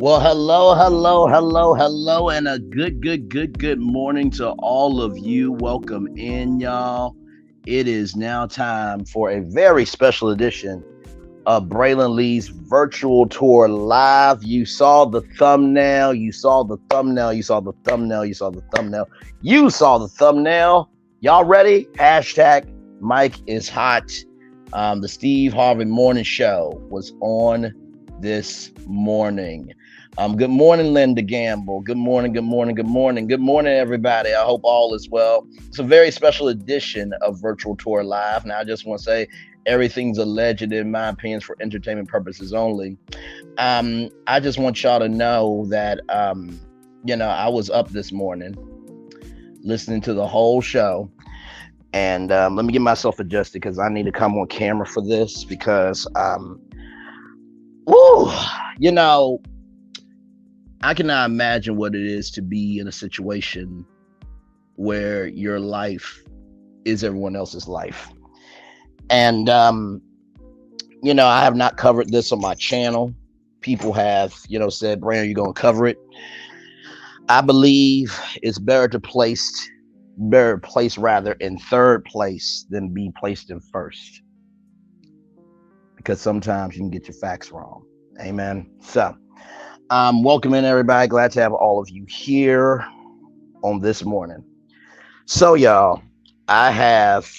Well, hello, and a good morning to all of you. Welcome in, y'all. It is now time for a very special edition of Braylon Lee's virtual tour live. You saw the thumbnail, you saw the thumbnail, you saw the thumbnail, you saw the thumbnail, you saw the thumbnail. Y'all ready? Hashtag Mike is hot. The Steve Harvey morning show was on this morning. Good morning, Linda Gamble. Good morning, everybody. I hope all is well. It's a very special edition of Virtual Tour Live. Now, I just want to say everything's alleged, in my opinion, for entertainment purposes only. I just want y'all to know that, I was up this morning listening to the whole show. And let me get myself adjusted because I need to come on camera for this because, I cannot imagine what it is to be in a situation where your life is everyone else's life. And, I have not covered this on my channel. People have, said, Brandon, you're going to cover it. I believe it's better placed rather in third place than be placed in first. Because sometimes you can get your facts wrong. Amen. So, welcome in, everybody. Glad to have all of you here on this morning. So, y'all, I have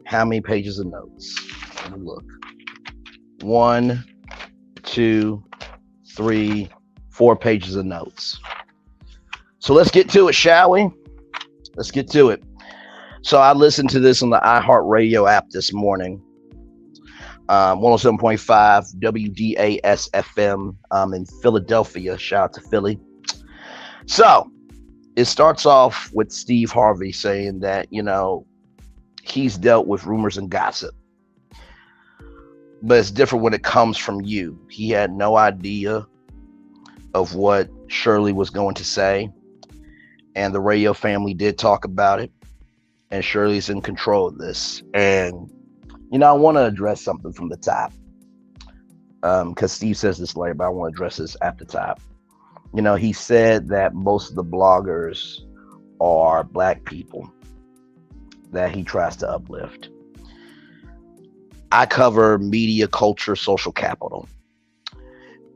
how many pages of notes? Let me look. 1, 2, 3, 4 pages of notes. So let's get to it, shall we? Let's get to it. So I listened to this on the iHeartRadio app this morning. 107.5 WDAS FM in Philadelphia. Shout out to Philly. So it starts off with Steve Harvey saying that, he's dealt with rumors and gossip. But it's different when it comes from you. He had no idea of what Shirley was going to say. And the radio family did talk about it. And Shirley's in control of this. And I want to address something from the top because Steve says this later, but I want to address this at the top. He said that most of the bloggers are black people that he tries to uplift. I cover media, culture, social capital.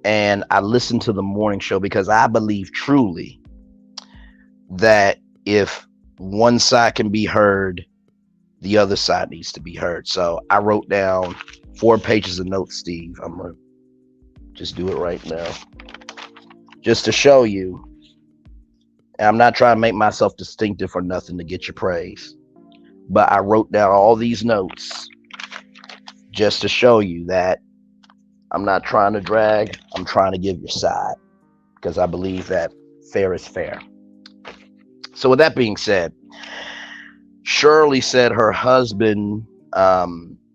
And I listen to the morning show because I believe truly that if one side can be heard, the other side needs to be heard. So I wrote down 4 pages of notes, Steve. I'm going to just do it right now. Just to show you. And I'm not trying to make myself distinctive or nothing to get your praise. But I wrote down all these notes just to show you that I'm not trying to drag. I'm trying to give your side. Because I believe that fair is fair. So with that being said, Shirley said her husband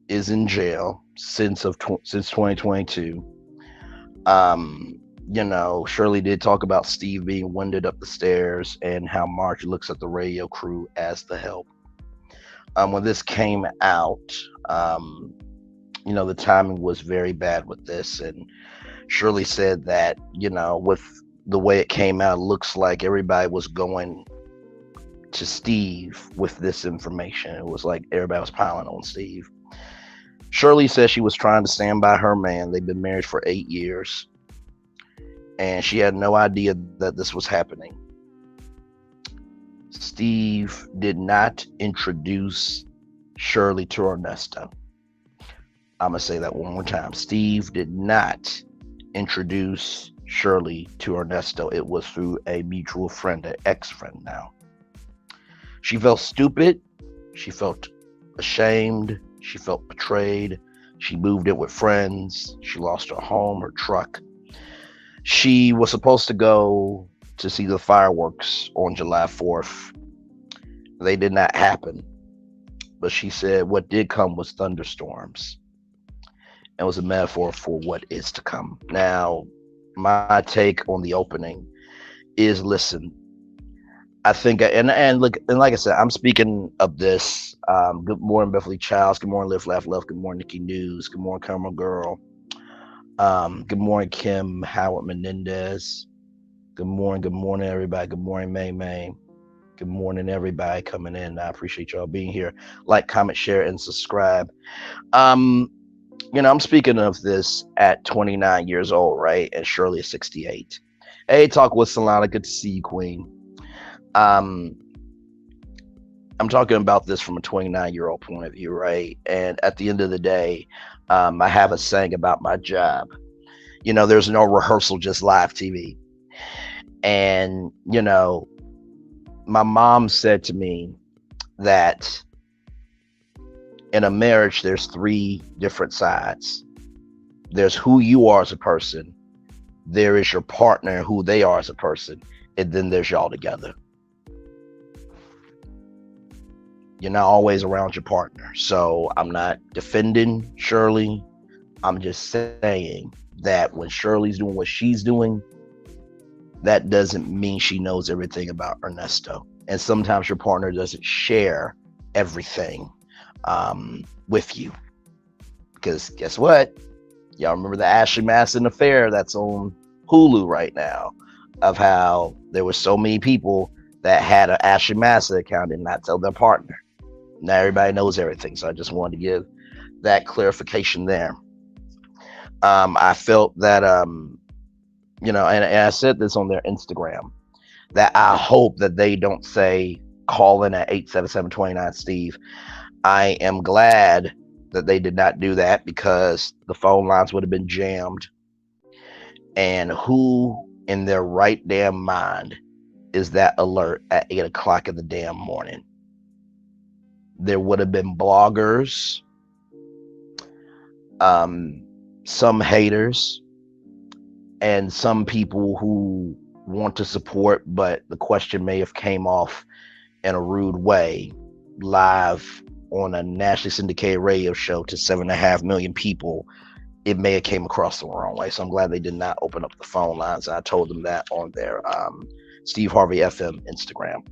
is in jail since 2022. Shirley did talk about Steve being winded up the stairs and how Marge looks at the radio crew as the help. When this came out, the timing was very bad with this. And Shirley said that, with the way it came out, it looks like everybody was going to Steve with this information. It was like everybody was piling on Steve. Shirley says she was trying to stand by her man. They've been married for 8 years. And she had no idea that this was happening. Steve did not introduce Shirley to Ernesto. I'm going to say that one more time. Steve did not introduce Shirley to Ernesto. It was through a mutual friend, an ex-friend now. She felt stupid. She felt ashamed. She felt betrayed. She moved in with friends. She lost her home, her truck. She was supposed to go to see the fireworks on July 4th. They did not happen. But she said what did come was thunderstorms. It was a metaphor for what is to come. Now, my take on the opening is, listen, I think, and look, and like I said, I'm speaking of this. Good morning, Beverly Childs. Good morning, Live, Laugh, Love. Good morning, Nikki News. Good morning, Camera Girl. Good morning, Kim Howard Menendez. Good morning, everybody. Good morning, May May. Good morning, everybody coming in. I appreciate y'all being here. Like, comment, share, and subscribe. Um, I'm speaking of this at 29 years old, right? And Shirley is 68. Hey, talk with Solana. Good to see you, Queen. Um, I'm talking about this from a 29-year-old point of view, right? And at the end of the day, I have a saying about my job. There's no rehearsal, just live TV. And, my mom said to me that in a marriage, there's three different sides. There's who you are as a person, there is your partner, who they are as a person, and then there's y'all together. You're not always around your partner. So I'm not defending Shirley. I'm just saying that when Shirley's doing what she's doing, that doesn't mean she knows everything about Ernesto. And sometimes your partner doesn't share everything with you. Because guess what? Y'all remember the Ashley Madison affair that's on Hulu right now, of how there were so many people that had an Ashley Madison account and not tell their partner. Now everybody knows everything. So I just wanted to give that clarification there. I felt that, and I said this on their Instagram, that I hope that they don't say, call in at 877-29 Steve. I am glad that they did not do that, because the phone lines would have been jammed. And who in their right damn mind is that alert at 8 o'clock in the damn morning? There would have been bloggers, some haters, and some people who want to support, but the question may have came off in a rude way live on a nationally syndicated radio show to 7.5 million people. It may have came across the wrong way. So I'm glad they did not open up the phone lines. I told them that on their Steve Harvey FM Instagram.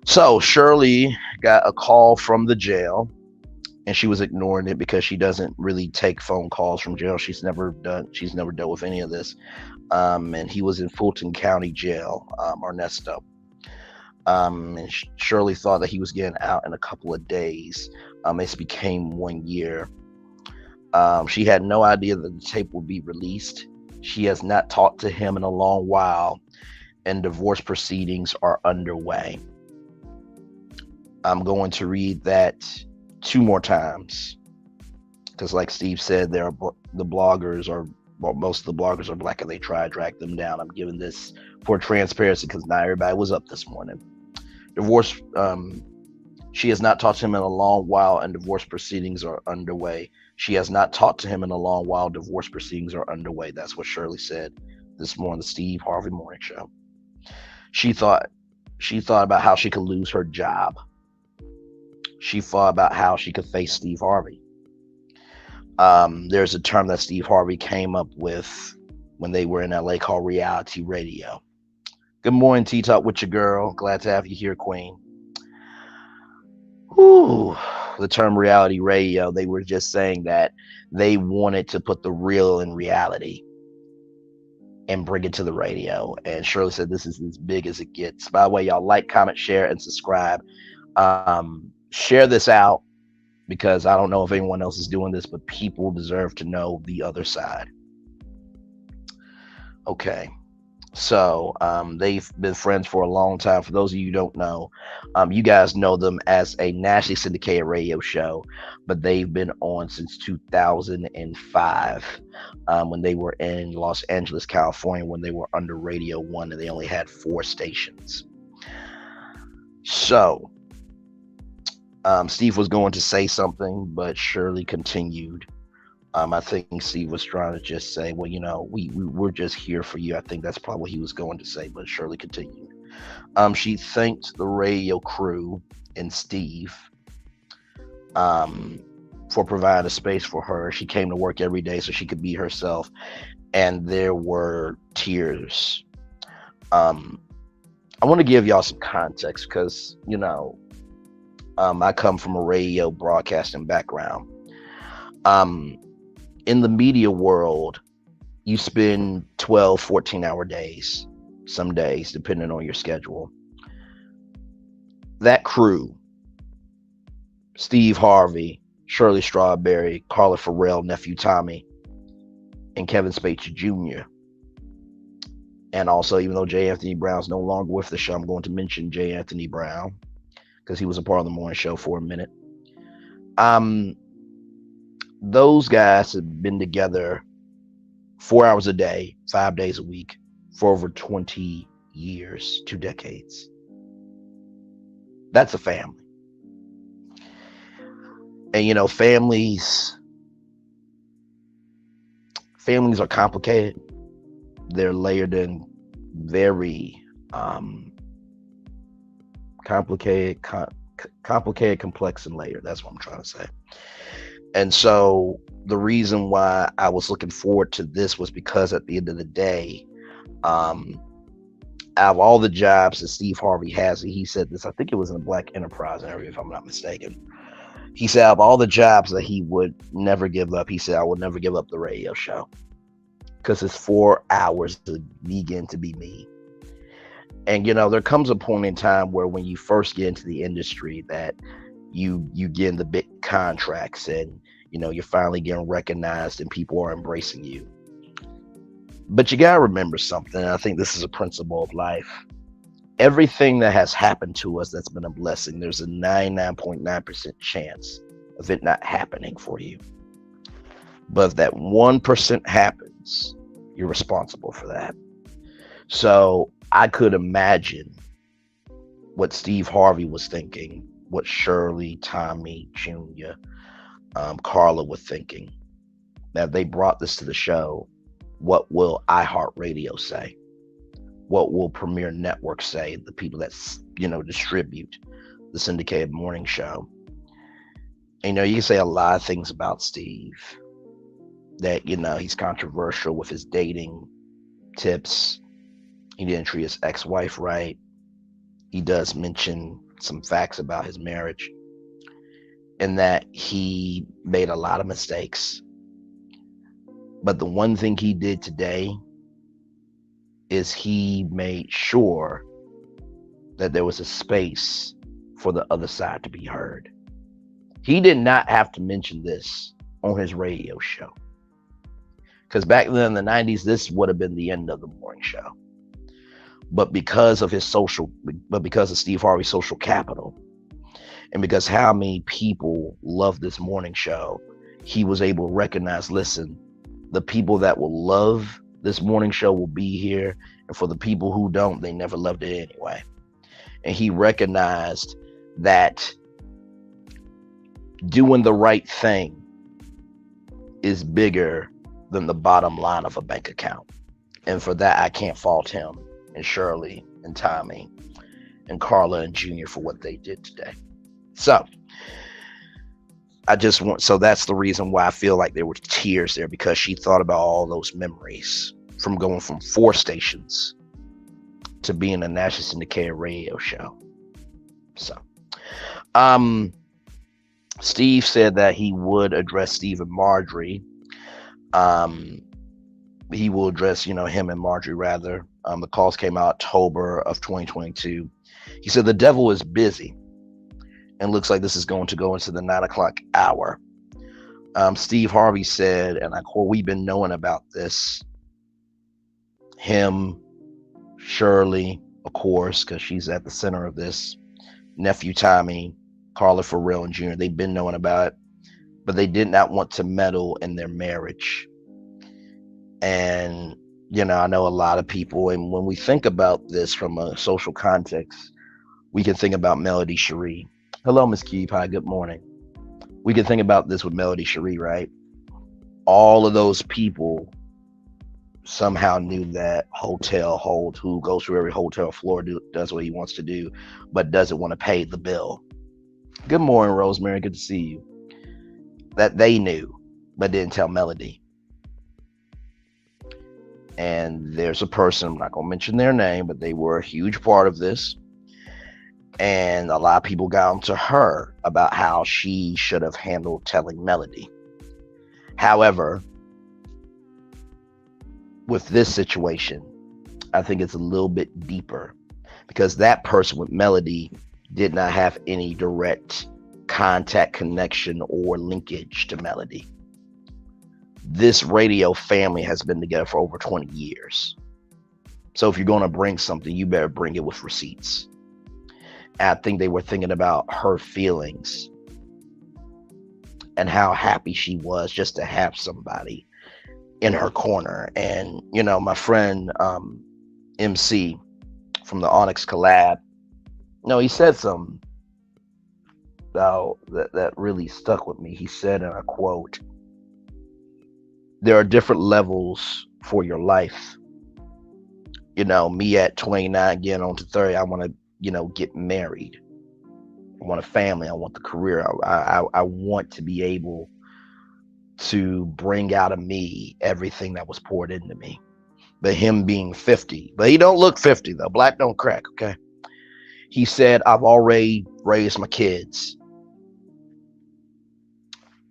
So Shirley got a call from the jail, and she was ignoring it because she doesn't really take phone calls from jail. She's never dealt with any of this. And he was in Fulton County Jail, Ernesto. And Shirley thought that he was getting out in a couple of days. It became 1 year. She had no idea that the tape would be released. She has not talked to him in a long while, and divorce proceedings are underway. I'm going to read that 2 more times, because like Steve said, most of the bloggers are black, and they try to drag them down. I'm giving this for transparency because not everybody was up this morning. Divorce, she has not talked to him in a long while, and divorce proceedings are underway. She has not talked to him in a long while. Divorce proceedings are underway. That's what Shirley said this morning, the Steve Harvey Morning Show. She thought about how she could lose her job. She thought about how she could face Steve Harvey. There's a term that Steve Harvey came up with when they were in LA called reality radio. Good morning, T-Talk with your girl. Glad to have you here, Queen. Whew. The term reality radio, they were just saying that they wanted to put the real in reality and bring it to the radio. And Shirley said this is as big as it gets. By the way, y'all like, comment, share, and subscribe. Share this out, because I don't know if anyone else is doing this, but people deserve to know the other side. Okay. So they've been friends for a long time. For those of you who don't know, you guys know them as a nationally syndicated radio show, but they've been on since 2005 when they were in Los Angeles, California, when they were under Radio 1, and they only had 4 stations. So Steve was going to say something, but Shirley continued. I think Steve was trying to just say, well, we're just here for you. I think that's probably what he was going to say, but Shirley continued. She thanked the radio crew and Steve for providing a space for her. She came to work every day so she could be herself, and there were tears. I want to give y'all some context because, I come from a radio broadcasting background. in the media world, you spend 12, 14-hour days, some days, depending on your schedule. That crew, Steve Harvey, Shirley Strawberry, Carla Farrell, Nephew Tommy, and Kevin Spacey Jr. And also, even though J. Anthony Brown's no longer with the show, I'm going to mention J. Anthony Brown because he was a part of the morning show for a minute. Those guys have been together 4 hours a day, 5 days a week for over 20 years, 2 decades. That's a family. And, you know, families are complicated. They're layered in very complicated, complex, and layered. That's what I'm trying to say. And so the reason why I was looking forward to this was because at the end of the day, out of all the jobs that Steve Harvey has, he said this, I think it was in a Black Enterprise interview, if I'm not mistaken. He said, out of all the jobs that he would never give up, he said, I would never give up the radio show because it's 4 hours to begin to be me. And, you know, there comes a point in time where when you first get into the industry that you get in the big contracts and, you know, you're finally getting recognized and people are embracing you. But you got to remember something. I think this is a principle of life. Everything that has happened to us that's been a blessing, there's a 99.9% chance of it not happening for you. But if that 1% happens, you're responsible for that. So I could imagine what Steve Harvey was thinking, what Shirley, Tommy, Jr., Carla were thinking. Now, if they brought this to the show, what will iHeartRadio say? What will Premier Network say? The people that, you know, distribute the syndicated morning show. And, you know, you can say a lot of things about Steve. That, you know, he's controversial with his dating tips. He didn't treat his ex-wife right. He does mention some facts about his marriage. And that he made a lot of mistakes. But the one thing he did today is he made sure that there was a space for the other side to be heard. He did not have to mention this on his radio show. Because back then in the 90s, this would have been the end of the morning show. But because of Steve Harvey's social capital, and because how many people love this morning show, he was able to recognize, listen, the people that will love this morning show will be here. And for the people who don't, they never loved it anyway. And he recognized that doing the right thing is bigger than the bottom line of a bank account. And for that, I can't fault him and Shirley and Tommy and Carla and Junior for what they did today. So that's the reason why I feel like there were tears there, because she thought about all those memories from going from 4 stations to being a national syndicated radio show. So, Steve said that he would address Steve and Marjorie. He will address, him and Marjorie rather. The calls came out October of 2022. He said the devil is busy and looks like this is going to go into the 9 o'clock hour. Steve Harvey said, and I quote, "We've been knowing about this." Him, Shirley, of course, because she's at the center of this, nephew Tommy, Carla Farrell, and Junior, they've been knowing about it, but they did not want to meddle in their marriage. And, I know a lot of people, and when we think about this from a social context, we can think about Melody Cherie. Hello, Miss Keep. Hi, good morning. We can think about this with Melody Cherie, right? All of those people somehow knew that hotel hold, who goes through every hotel floor, does what he wants to do, but doesn't want to pay the bill. Good morning, Rosemary. Good to see you. That they knew, but didn't tell Melody. And there's a person, I'm not going to mention their name, but they were a huge part of this. And a lot of people got onto her about how she should have handled telling Melody. However, With this situation, I think it's a little bit deeper because that person with Melody did not have any direct contact, connection, or linkage to Melody. This radio family has been together for over 20 years. So if you're going to bring something, you better bring it with receipts. And I think they were thinking about her feelings and how happy she was just to have somebody in her corner. And, you know, my friend MC from the Onyx collab, no, he said something that really stuck with me. He said in a quote, there are different levels for your life. You know, me at 29, getting on to 30, I want to, you know, get married. I want a family. I want the career. I want to be able to bring out of me everything that was poured into me. But him being 50, but he don't look 50 though. Black don't crack, okay? He said, I've already raised my kids.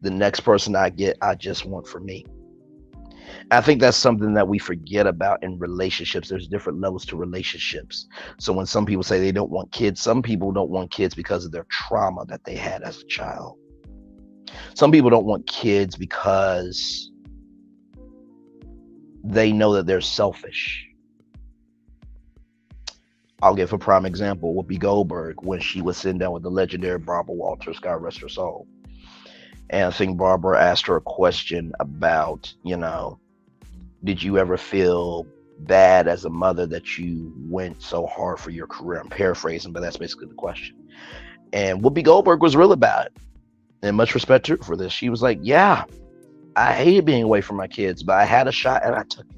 The next person I get, I just want for me. I think that's something that we forget about in relationships. There's different levels to relationships. So when some people say they don't want kids, some people don't want kids because of their trauma that they had as a child. Some people don't want kids because they know that they're selfish. I'll give a prime example. Whoopi Goldberg, when she was sitting down with the legendary Barbara Walters, God rest her soul. And I think Barbara asked her a question about, you know, did you ever feel bad as a mother that you went so hard for your career? I'm paraphrasing, but that's basically the question. And Whoopi Goldberg was real about it. And much respect to her for this. She was like, yeah, I hated being away from my kids, but I had a shot and I took it.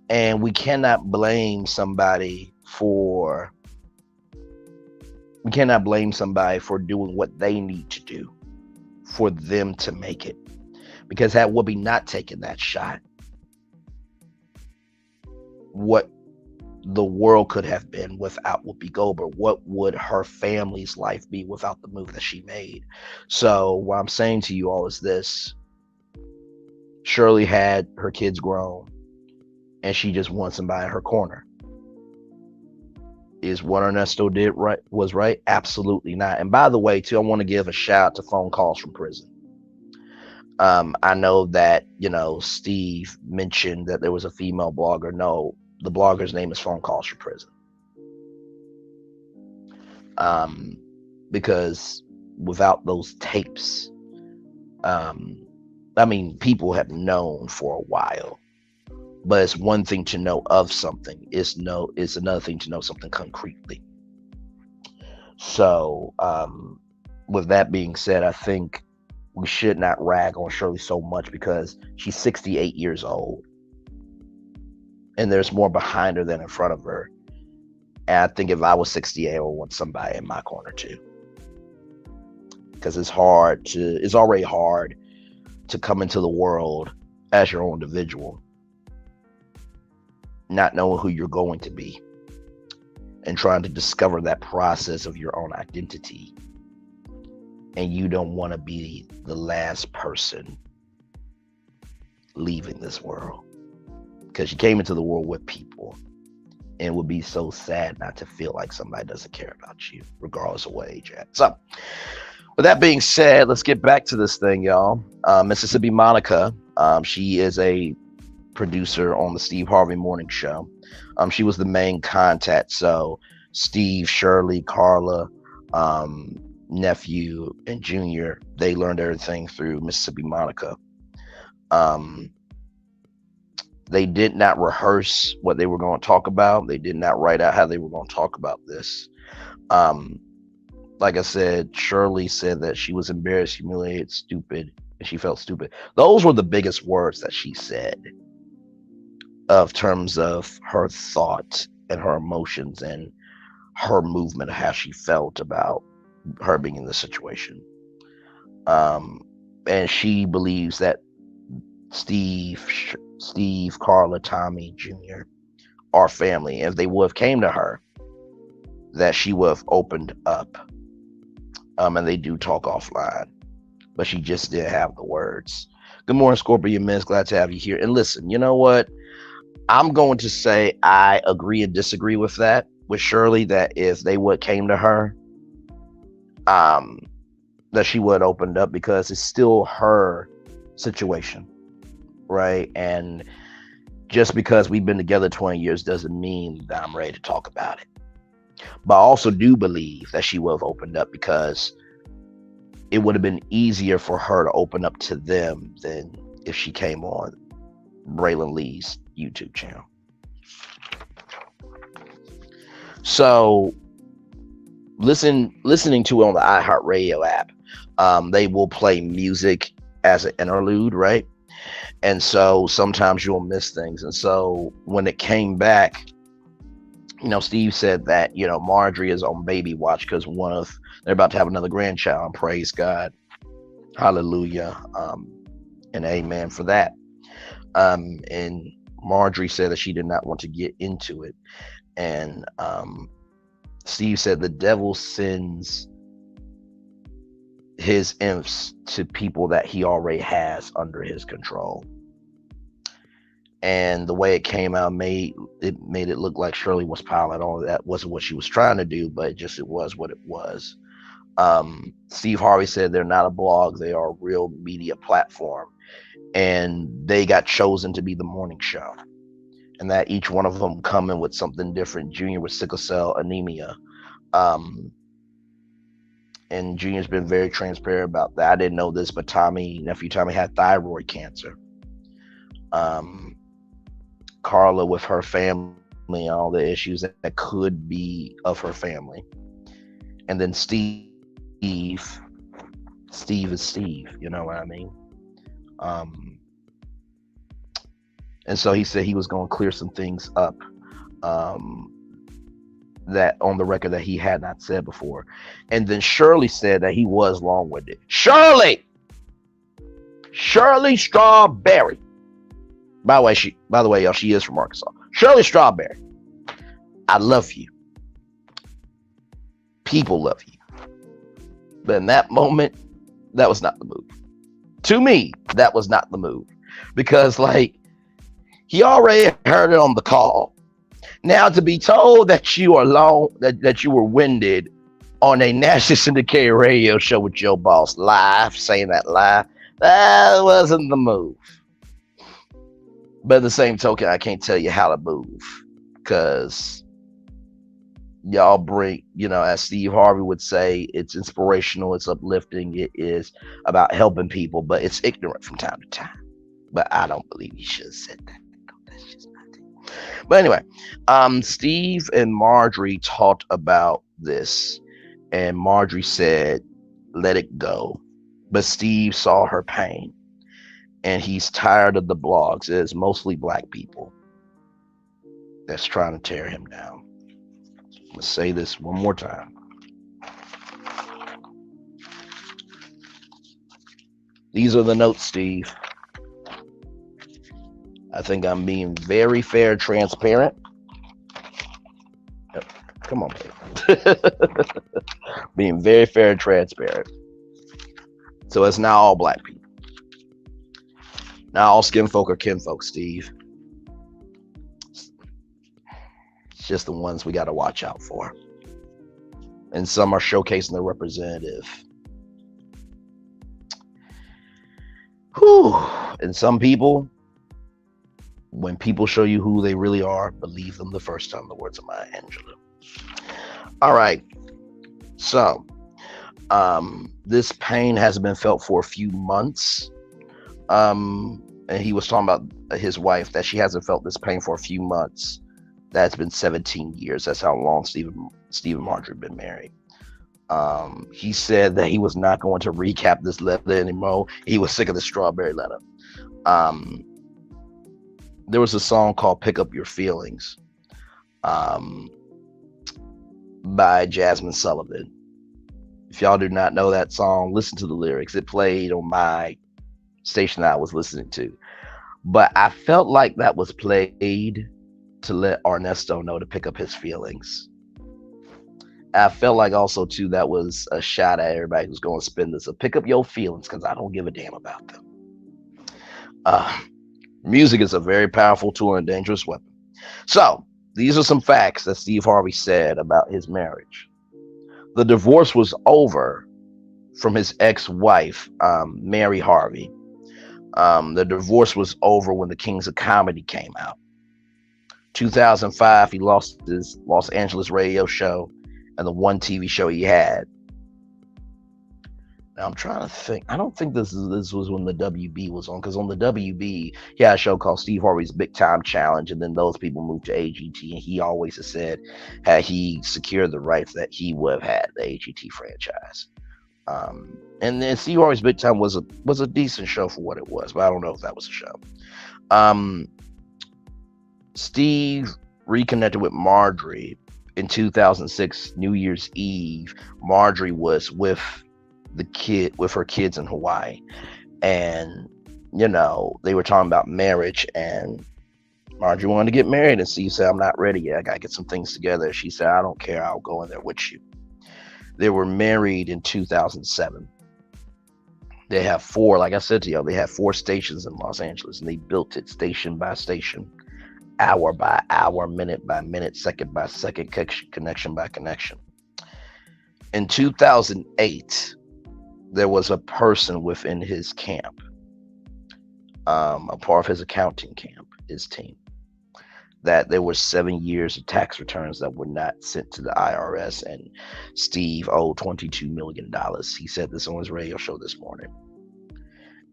And we cannot blame somebody for doing what they need to do for them to make it. Because had Whoopi not taken that shot, what the world could have been without Whoopi Goldberg? What would her family's life be without the move that she made? So what I'm saying to you all is this. Shirley had her kids grown and she just wants somebody in her corner. Is what Ernesto did right was right? Absolutely not. And by the way, too, I want to give a shout out to phone calls from prison. I know that, you know, Steve mentioned that there was a female blogger. No, the blogger's name is Phone Calls from Prison. Because without those tapes, I mean, people have known for a while, but it's one thing to know of something. It's another thing to know something concretely. So, with that being said, I think we should not rag on Shirley so much because she's 68 years old. And there's more behind her than in front of her. And I think if I was 68, I would want somebody in my corner too. Because it's already hard to come into the world as your own individual, not knowing who you're going to be and trying to discover that process of your own identity. And you don't want to be the last person leaving this world because you came into the world with people, and it would be so sad not to feel like somebody doesn't care about you, regardless of what age you're at. So, with that being said, let's get back to this thing, y'all. Mississippi Monica, she is a producer on the Steve Harvey Morning Show. She was the main contact. So, Steve, Shirley, Carla, nephew, and Junior, they learned everything through Mississippi Monica. They did not rehearse what they were going to talk about. They did not write out how they were going to talk about this. Like I said, Shirley said that she was embarrassed, humiliated, stupid, and she felt stupid. Those were the biggest words that she said of terms of her thought and her emotions and her movement, how she felt about her being in this situation. And she believes that Steve, Carla, Tommy, Junior are family. If they would have came to her, that she would have opened up. And they do talk offline, but she just didn't have the words. Good morning, Scorpio Men's. Glad to have you here. And listen, you know what? I'm going to say I agree and disagree with that with Shirley. That if they would came to her, um, that she would have opened up because it's still her situation, right? And just because we've been together 20 years doesn't mean that I'm ready to talk about it. But I also do believe that she would have opened up because it would have been easier for her to open up to them than if she came on Braylon Lee's YouTube channel. So listening to it on the iHeartRadio app, they will play music as an interlude, right? And so sometimes you'll miss things. And so when it came back, Steve said that, Marjorie is on baby watch because they're about to have another grandchild. Praise God. Hallelujah. And amen for that. And Marjorie said that she did not want to get into it. And Steve said the devil sends his imps to people that he already has under his control. And the way it came out made it look like Shirley was piling on. That wasn't what she was trying to do, but it was what it was. Steve Harvey said they're not a blog, they are a real media platform. And they got chosen to be the morning show. And that each one of them coming with something different. Junior with sickle cell anemia. And Junior's been very transparent about that. I didn't know this, but nephew Tommy had thyroid cancer. Carla with her family, all the issues that could be of her family. And then Steve is Steve, you know what I mean? And so he said he was going to clear some things up that on the record that he had not said before. And then Shirley said that he was long-winded. Shirley Strawberry. By the way, y'all, she is from Arkansas. Shirley Strawberry. I love you. People love you. But in that moment, that was not the move. To me, that was not the move. Because, he already heard it on the call. Now, to be told that you are that you were winded on a nationally syndicated radio show with Joe Boss live, saying that live, that wasn't the move. But at the same token, I can't tell you how to move because y'all bring, as Steve Harvey would say, it's inspirational, it's uplifting, it is about helping people, but it's ignorant from time to time. But I don't believe he should have said that. That's just my thing. But anyway, Steve and Marjorie talked about this, and Marjorie said, let it go. But Steve saw her pain. And he's tired of the blogs. It's mostly black people that's trying to tear him down. Let's say this one more time. These are the notes, Steve. I think I'm being very fair and transparent. Come on, baby. Being very fair and transparent. So it's now all black people. Now all skin folk are kinfolk, Steve. It's just the ones we got to watch out for. And some are showcasing their representative. Whew. And some people, when people show you who they really are, believe them the first time, the words of Maya Angelou. All right. So, this pain has been felt for a few months. And he was talking about his wife, that she hasn't felt this pain for a few months. That's been 17 years. That's how long Steve and Marjorie have been married. He said that he was not going to recap this letter anymore. He was sick of the strawberry letter. There was a song called Pick Up Your Feelings by Jasmine Sullivan. If y'all do not know that song, listen to the lyrics. It played on my station that I was listening to. But I felt like that was played to let Ernesto know to pick up his feelings. I felt like also, too, that was a shot at everybody who's going to spend this. So pick up your feelings because I don't give a damn about them. Uh, Music is a very powerful tool and dangerous weapon. So, these are some facts that Steve Harvey said about his marriage. The divorce was over from his ex-wife, Mary Harvey. The divorce was over when The Kings of Comedy came out. 2005, he lost his Los Angeles radio show and the one TV show he had. Now I'm trying to think. I don't think this was when the WB was on, because on the WB he had a show called Steve Harvey's Big Time Challenge, and then those people moved to AGT, and he always has said had he secured the rights that he would have had the AGT franchise. And then Steve Harvey's Big Time was a decent show for what it was, but I don't know if that was a show. Steve reconnected with Marjorie in 2006, New Year's Eve. Marjorie was with her kids in Hawaii, and they were talking about marriage, and Marjorie wanted to get married, and Steve said, "I'm not ready yet. I gotta get some things together." She said, "I don't care. I'll go in there with you." They were married in 2007. They have four, like I said to y'all, they have 4 stations in Los Angeles, and they built it station by station, hour by hour, minute by minute, second by second, connection by connection. In 2008, there was a person within his camp, a part of his accounting camp, his team, that there were 7 years of tax returns that were not sent to the IRS, and Steve owed $22 million. He said this on his radio show this morning.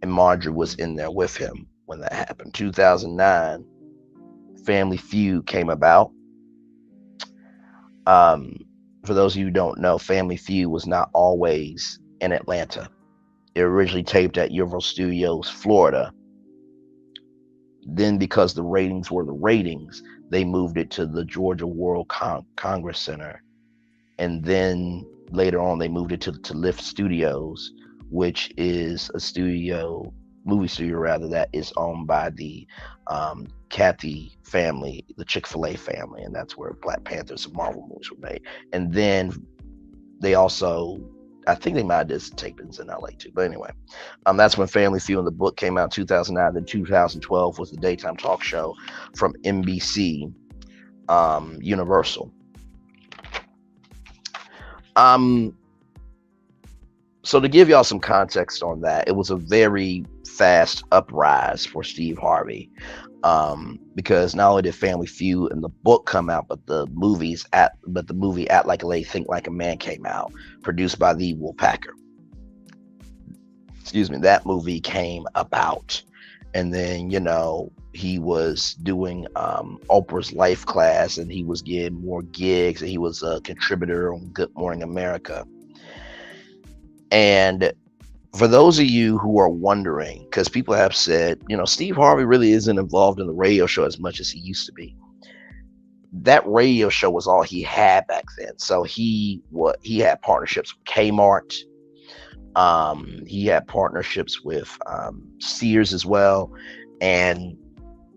And Marjorie was in there with him when that happened. 2009, Family Feud came about. For those of you who don't know, Family Feud was not always in Atlanta. It originally taped at Universal Studios, Florida. Then, because the ratings were the ratings, they moved it to the Georgia World Congress Center. And then later on, they moved it to Lift Studios, which is a movie studio rather, that is owned by the Cathy family, the Chick-fil-A family, and that's where Black Panthers and Marvel movies were made. And then they also, I think they might have did some tapings in LA too, but anyway, that's when Family Feud in the book came out in 2009. Then 2012 was the daytime talk show from NBC Universal. So to give y'all some context on that, it was a very fast uprise for Steve Harvey, because not only did Family Feud and the book come out, but the movie Act Like a Lady, Think Like a Man came out, produced by the Woolpacker. Excuse me, that movie came about, and then he was doing Oprah's Life Class, and he was getting more gigs, and he was a contributor on Good Morning America. And for those of you who are wondering, because people have said, Steve Harvey really isn't involved in the radio show as much as he used to be. That radio show was all he had back then. So he had partnerships with Kmart. He had partnerships with Sears as well. And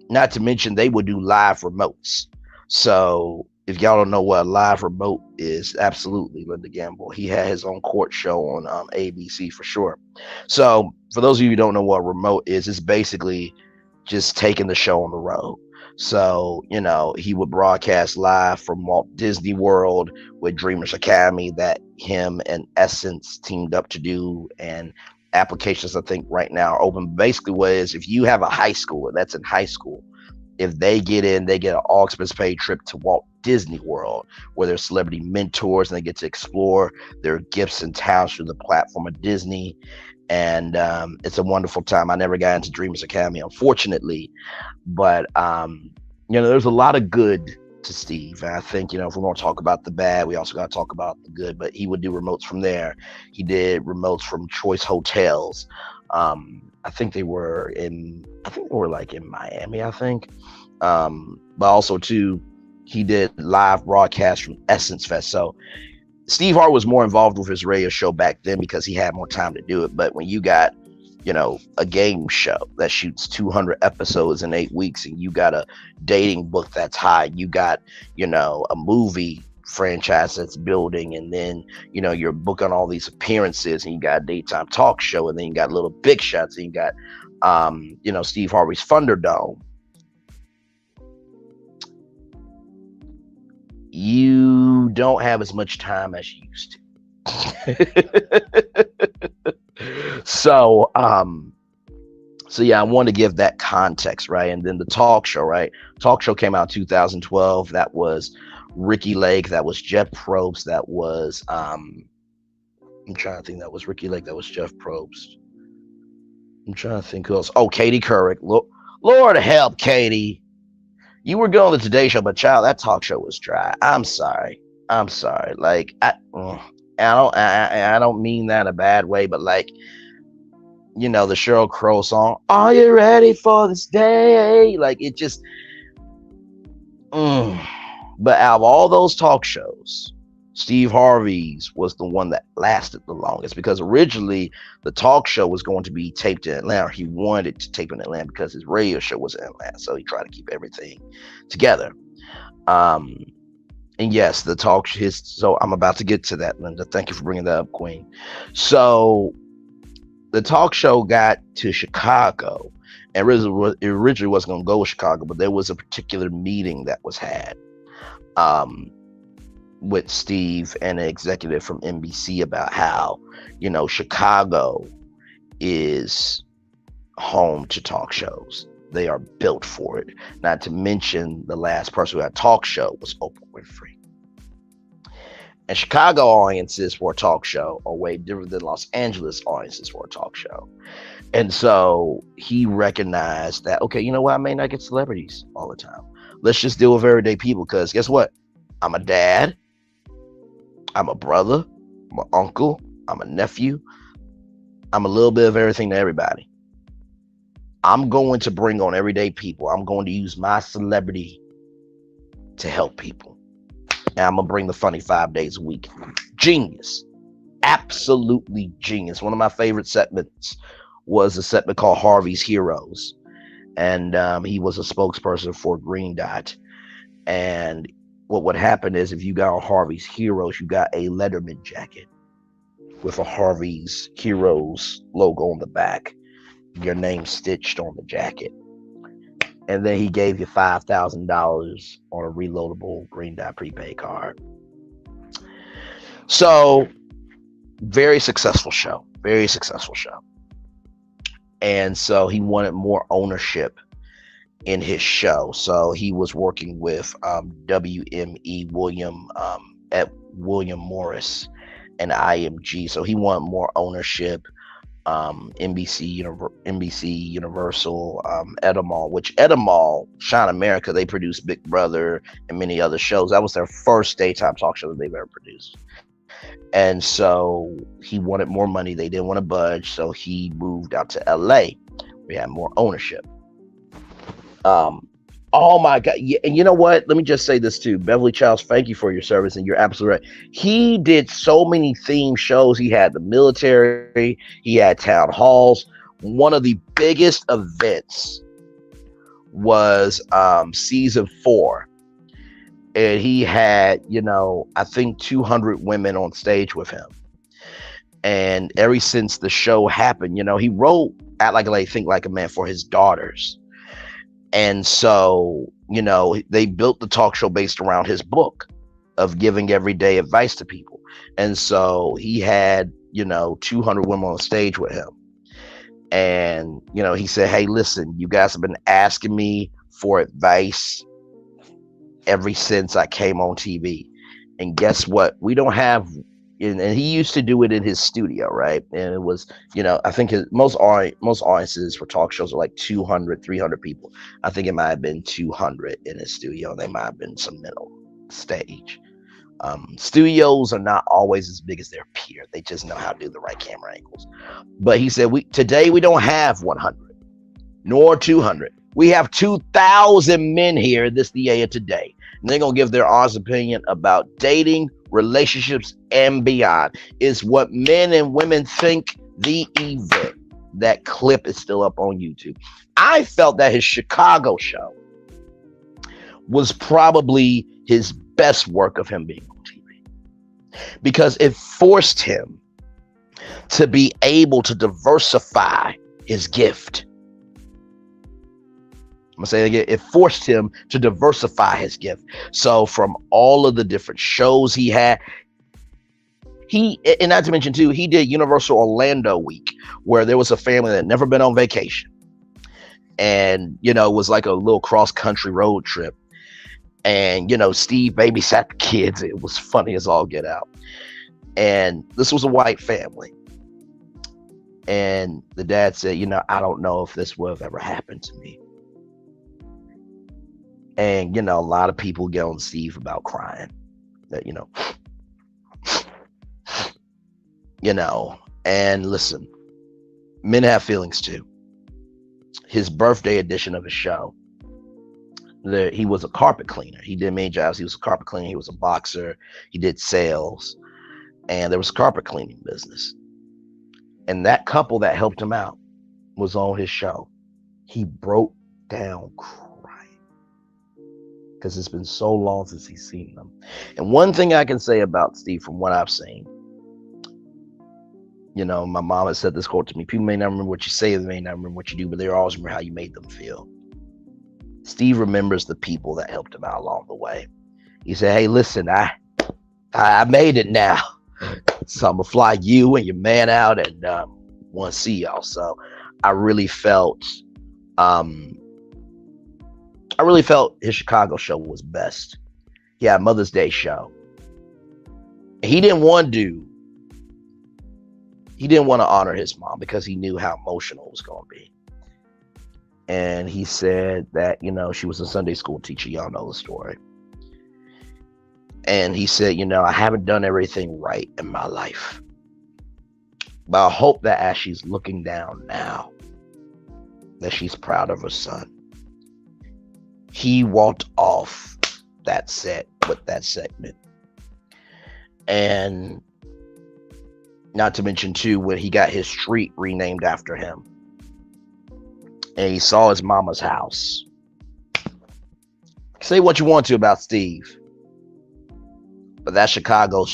not to mention, they would do live remotes. So if y'all don't know what a live remote is, absolutely, Linda Gamble. He had his own court show on ABC for sure. So for those of you who don't know what a remote is, it's basically just taking the show on the road. So, he would broadcast live from Walt Disney World with Dreamers Academy that him and Essence teamed up to do, and applications I think right now are open. Basically what it is, if you have a high schooler that's in high school, if they get in, they get an all expense paid trip to Walt Disney World, where they're celebrity mentors, and they get to explore their gifts and talents through the platform of Disney. And it's a wonderful time. I never got into Dreamers Academy, unfortunately, but there's a lot of good to Steve. And I think, if we want to talk about the bad, we also got to talk about the good. But he would do remotes from there. He did remotes from Choice Hotels. I think they were like in Miami, I think. But also too, he did live broadcasts from Essence Fest. So Steve Harvey was more involved with his radio show back then because he had more time to do it. But when you got, a game show that shoots 200 episodes in 8 weeks, and you got a dating book that's high, you got, a movie franchise that's building, and then you're booking all these appearances, and you got a daytime talk show, and then you got little big shots, and you got Steve Harvey's Thunderdome, you don't have as much time as you used to. so, so yeah, I want to give that context, right? And then the talk show, right? Talk show came out in 2012. That was Ricky Lake. That was Jeff Probst. That was I'm trying to think. That was Ricky Lake. That was Jeff Probst. I'm trying to think who else. Oh, Katie Couric. Lord help, Katie. You were going to the Today Show, but child, that talk show was dry. I'm sorry. Like I don't mean that in a bad way, but like, the Sheryl Crow song, "Are you ready for this day?" Like it just. But out of all those talk shows, Steve Harvey's was the one that lasted the longest, because originally the talk show was going to be taped in Atlanta. He wanted to tape in Atlanta because his radio show was in Atlanta, so he tried to keep everything together. And yes, the talk so I'm about to get to that, Linda. Thank you for bringing that up, Queen. So the talk show got to Chicago, and it originally wasn't going to go to Chicago, but there was a particular meeting that was had with Steve and an executive from NBC about how, Chicago is home to talk shows. They are built for it. Not to mention the last person who had a talk show was Oprah Winfrey. And Chicago audiences for a talk show are way different than Los Angeles audiences for a talk show. And so he recognized that, okay, you know what? I may not get celebrities all the time. Let's just deal with everyday people, because guess what? I'm a dad. I'm a brother. I'm an uncle. I'm a nephew. I'm a little bit of everything to everybody. I'm going to bring on everyday people. I'm going to use my celebrity to help people. And I'm going to bring the funny 5 days a week. Genius. Absolutely genius. One of my favorite segments was a segment called Harvey's Heroes. And he was a spokesperson for Green Dot. And what would happen is, if you got on Harvey's Heroes, you got a Letterman jacket with a Harvey's Heroes logo on the back, your name stitched on the jacket. And then he gave you $5,000 on a reloadable Green Dot prepaid card. So, very successful show. And so he wanted more ownership in his show. So he was working with WME at William Morris and IMG. So he wanted more ownership. NBC Universal, Edamall, which Edamall, Shine America, they produced Big Brother and many other shows. That was their first daytime talk show that they've ever produced. And so he wanted more money. They didn't want to budge. So he moved out to LA. We had more ownership. Oh my God. Yeah, and you know what? Let me just say this too. Beverly Childs, thank you for your service. And you're absolutely right. He did so many theme shows. He had the military. He had town halls. One of the biggest events was season 4. And he had, I think 200 women on stage with him. And ever since the show happened, he wrote Act Like a Lady, Think Like a Man for his daughters. And so, they built the talk show based around his book of giving everyday advice to people. And so he had, 200 women on stage with him. And, he said, hey, listen, you guys have been asking me for advice ever since I came on TV. And guess what? We don't have, and he used to do it in his studio, right? And it was, I think most audiences for talk shows are like 200, 300 people. I think it might have been 200 in his studio. They might have been some middle stage. Studios are not always as big as their peer. They just know how to do the right camera angles. But he said, today we don't have 100 nor 200. We have 2,000 men here this day of today. And they're going to give their honest opinion about dating, relationships, and beyond. It's what men and women think. The event. That clip is still up on YouTube. I felt that his Chicago show was probably his best work of him being on TV, because it forced him to be able to diversify his gift. I'm gonna say it again, it forced him to diversify his gift. So from all of the different shows he had, and not to mention too, he did Universal Orlando Week, where there was a family that had never been on vacation. And, it was like a little cross country road trip. And, Steve babysat the kids. It was funny as all get out. And this was a white family. And the dad said, I don't know if this would have ever happened to me. And, a lot of people get on Steve about crying. That, and listen, men have feelings too. His birthday edition of his show, he was a carpet cleaner. He did many jobs. He was a carpet cleaner. He was a boxer. He did sales. And there was a carpet cleaning business. And that couple that helped him out was on his show. He broke down crying because it's been so long since he's seen them. And one thing I can say about Steve from what I've seen, my mom has said this quote to me: people may not remember what you say, they may not remember what you do, but they always remember how you made them feel. Steve remembers the people that helped him out along the way. He said, hey, listen, I made it now. So I'm gonna fly you and your man out and want to see y'all. So I really felt his Chicago show was best. He had Mother's Day show. He didn't want to honor his mom because he knew how emotional it was going to be. And he said that, she was a Sunday school teacher. Y'all know the story. And he said, I haven't done everything right in my life. But I hope that as she's looking down now, that she's proud of her son. He walked off that set with that segment. And not to mention too, when he got his street renamed after him, and he saw his mama's house. Say what you want to about Steve, but that Chicago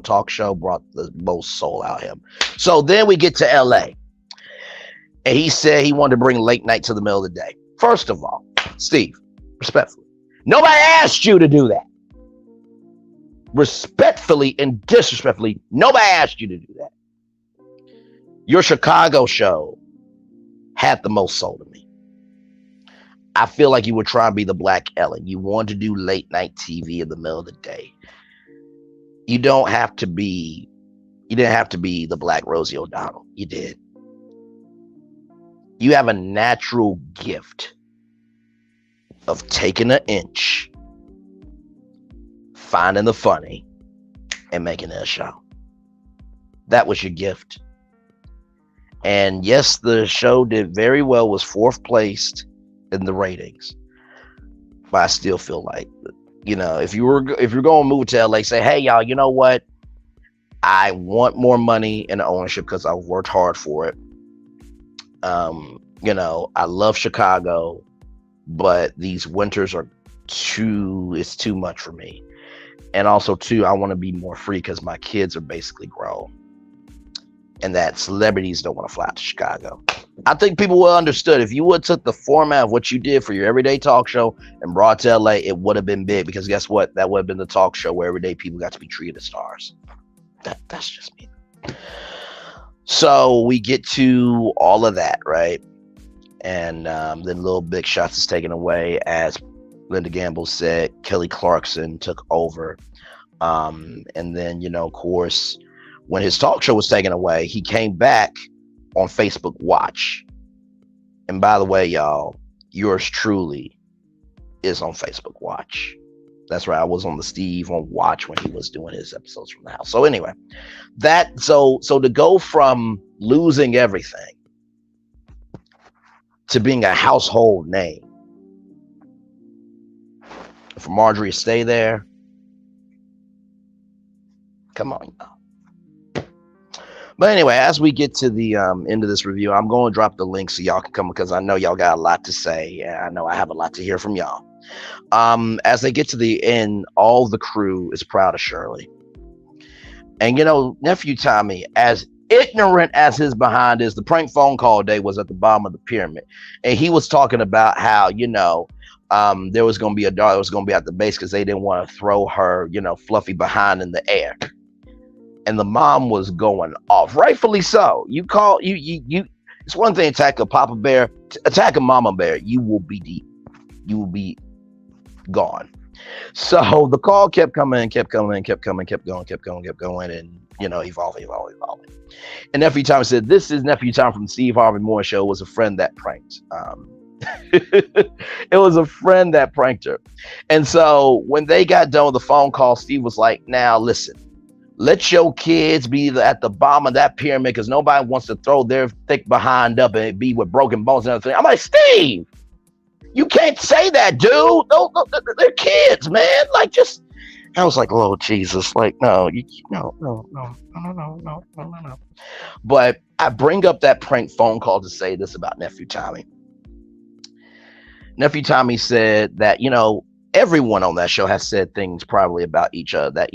talk show brought the most soul out of him. So then we get to LA, and he said he wanted to bring late night to the middle of the day. First of all, Steve, respectfully, nobody asked you to do that. Respectfully and disrespectfully, nobody asked you to do that. Your Chicago show had the most soul to me. I feel like you were trying to be the Black Ellen. You wanted to do late night TV in the middle of the day. You didn't have to be the Black Rosie O'Donnell. You did. You have a natural gift of taking an inch, finding the funny, and making it a show. That was your gift. And yes, the show did very well, was fourth placed in the ratings. But I still feel like, if you're going to move to LA, say, hey, y'all, you know what? I want more money and ownership because I've worked hard for it. I love Chicago, but these winters it's too much for me. And also, too, I want to be more free because my kids are basically grown. And that celebrities don't want to fly out to Chicago. I think people would have understood if you would have took the format of what you did for your everyday talk show and brought to LA, it would have been big, because guess what? That would have been the talk show where everyday people got to be treated as stars. That's just me. So we get to all of that, right? And then Little Big Shots is taken away. As Linda Gamble said, Kelly Clarkson took over. And then, of course, when his talk show was taken away, he came back on Facebook Watch. And by the way, y'all, yours truly is on Facebook Watch. That's right. I was on the Steve on Watch when he was doing his episodes from the house. So anyway, so to go from losing everything to being a household name, for Marjorie to stay there, come on, y'all. But anyway, as we get to the end of this review, I'm going to drop the link so y'all can come, because I know y'all got a lot to say, and I know I have a lot to hear from y'all. As they get to the end, all the crew is proud of Shirley. And, Nephew Tommy, as Ignorant as his behind is, the prank phone call day was at the bottom of the pyramid, and he was talking about how there was going to be a dog that was going to be at the base because they didn't want to throw her fluffy behind in the air, and the mom was going off, rightfully so. You call you. It's one thing to attack a papa bear, attack a mama bear, you will be deep, you will be gone. So the call kept coming, kept coming, kept coming, kept going, kept going, kept going, and evolving. And Nephew Tommy said, "This is Nephew Tom from the Steve Harvey Moore Show. Was a friend that pranked." It was a friend that pranked her. And so when they got done with the phone call, Steve was like, "Now listen, let your kids be at the bottom of that pyramid because nobody wants to throw their thick behind up and be with broken bones and everything." I'm like, Steve, you can't say that, dude. No, they're kids, man. Like, just. I was like, Lord Jesus, like, no. But I bring up that prank phone call to say this about Nephew Tommy. Nephew Tommy said that, everyone on that show has said things probably about each other that,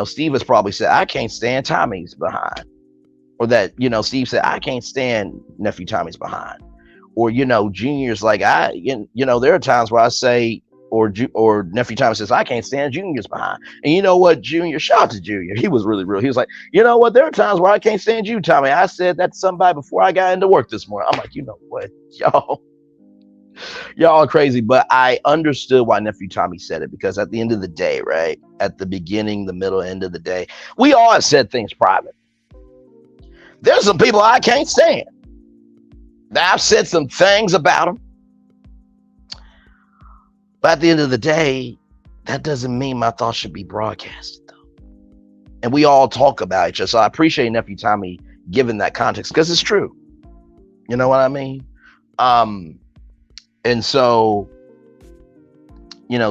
Steve has probably said, I can't stand Tommy's behind. Or that, Steve said, I can't stand Nephew Tommy's behind. Or, Junior's like, there are times where I say, or Nephew Tommy says, I can't stand Junior's behind. And you know what, Junior, shout out to Junior. He was really real. He was like, you know what, there are times where I can't stand you, Tommy. I said that to somebody before I got into work this morning. I'm like, you know what, y'all are crazy. But I understood why Nephew Tommy said it, because at the end of the day, right, at the beginning, the middle, end of the day, we all have said things private. There's some people I can't stand. Now, I've said some things about them. But at the end of the day, that doesn't mean my thoughts should be broadcasted, though. And we all talk about each other. So I appreciate Nephew Tommy giving that context, because it's true. You know what I mean? And so,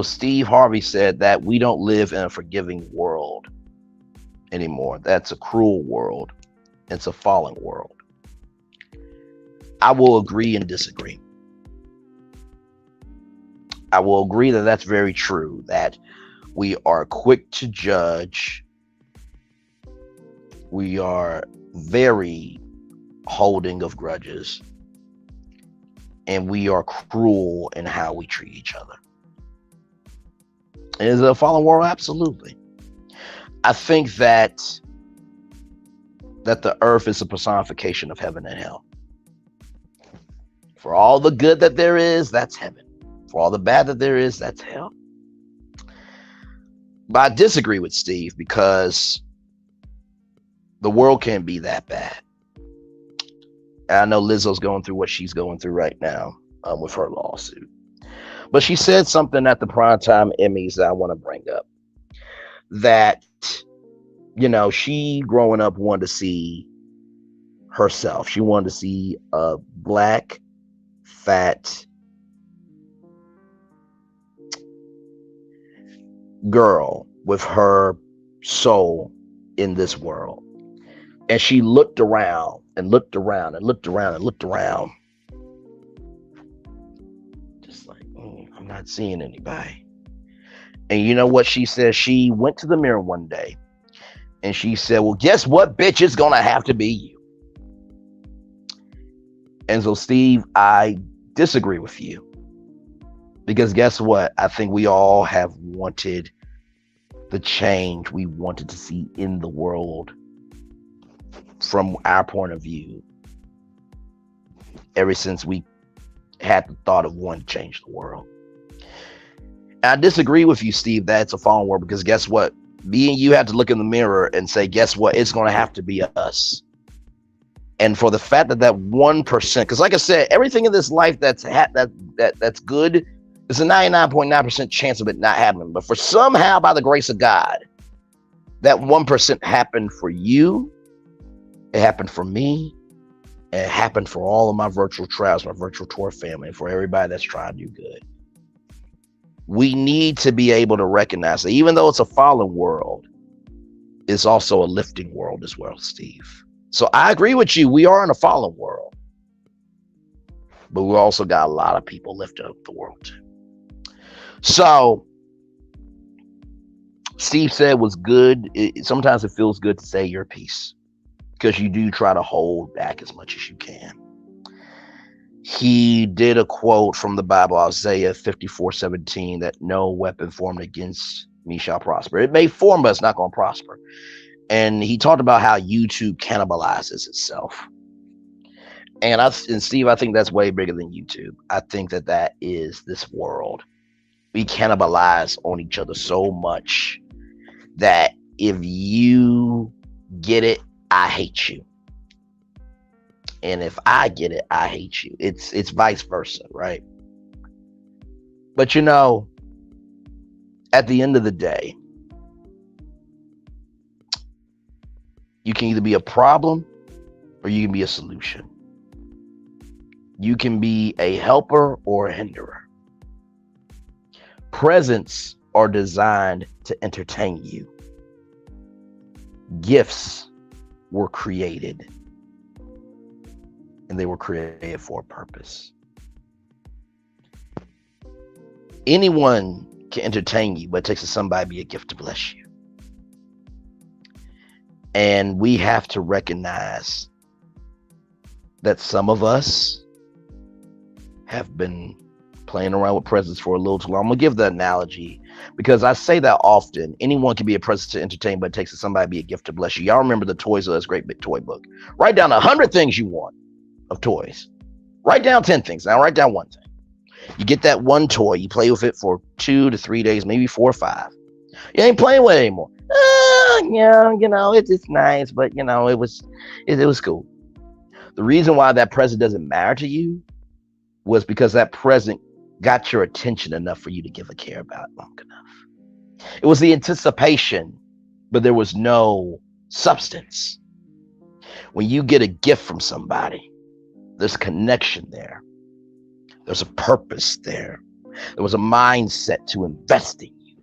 Steve Harvey said that we don't live in a forgiving world anymore. That's a cruel world. It's a fallen world. I will agree and disagree. I will agree that that's very true, that we are quick to judge. We are very holding of grudges. And we are cruel in how we treat each other. Is it a fallen world? Absolutely. I think that the earth is a personification of heaven and hell. For all the good that there is, that's heaven. For all the bad that there is, that's hell. But I disagree with Steve, because the world can't be that bad. And I know Lizzo's going through what she's going through right now with her lawsuit. But she said something at the Primetime Emmys that I want to bring up. That, she growing up wanted to see herself. She wanted to see a black, fat girl with her soul in this world. And she looked around and looked around and looked around and looked around. Just like, I'm not seeing anybody. And you know what she said? She went to the mirror one day and she said, well, guess what, bitch? It's going to have to be you. And so, Steve, I disagree with you. Because guess what? I think we all have wanted the change we wanted to see in the world from our point of view ever since we had the thought of wanting to change the world. And I disagree with you, Steve, that it's a fallen world, because guess what? Me and you have to look in the mirror and say, guess what? It's going to have to be us. And for the fact that 1%, because like I said, everything in this life that's good, there's a 99.9% chance of it not happening. But for somehow, by the grace of God, that 1% happened for you, it happened for me, and it happened for all of my virtual trials, my virtual tour family, and for everybody that's trying to do good. We need to be able to recognize that even though it's a fallen world, it's also a lifting world as well, Steve. So I agree with you. We are in a fallen world, but we also got a lot of people lifting up the world too. So Steve said was good. Sometimes it feels good to say your piece. because you do try to hold back as much as you can. He did a quote from the Bible, Isaiah 54:17, that no weapon formed against me shall prosper. It may form, but it's not going to prosper. And he talked about how YouTube cannibalizes itself. And Steve, I think that's way bigger than YouTube. I think that is this world. We cannibalize on each other so much that if you get it, I hate you. And if I get it, I hate you. It's vice versa, right? But at the end of the day, you can either be a problem or you can be a solution. You can be a helper or a hinderer. Presents are designed to entertain you. Gifts were created, and they were created for a purpose. Anyone can entertain you, but it takes somebody to be a gift to bless you. And we have to recognize that some of us have been playing around with presents for a little too long. I'm gonna give the analogy because I say that often. Anyone can be a present to entertain, but it takes somebody to be a gift to bless you. Y'all remember the Toys R Us Great Big Toy Book? Write down 100 things you want of toys. Write down 10 things. Now write down one thing. You get that one toy, you play with it for 2 to 3 days, maybe 4 or 5. You ain't playing with it anymore. Yeah, it's nice, but it was cool. The reason why that present doesn't matter to you was because that present got your attention enough for you to give a care about it long enough. It was the anticipation, but there was no substance. When you get a gift from somebody, there's a connection there. There's a purpose there. There was a mindset to invest in you.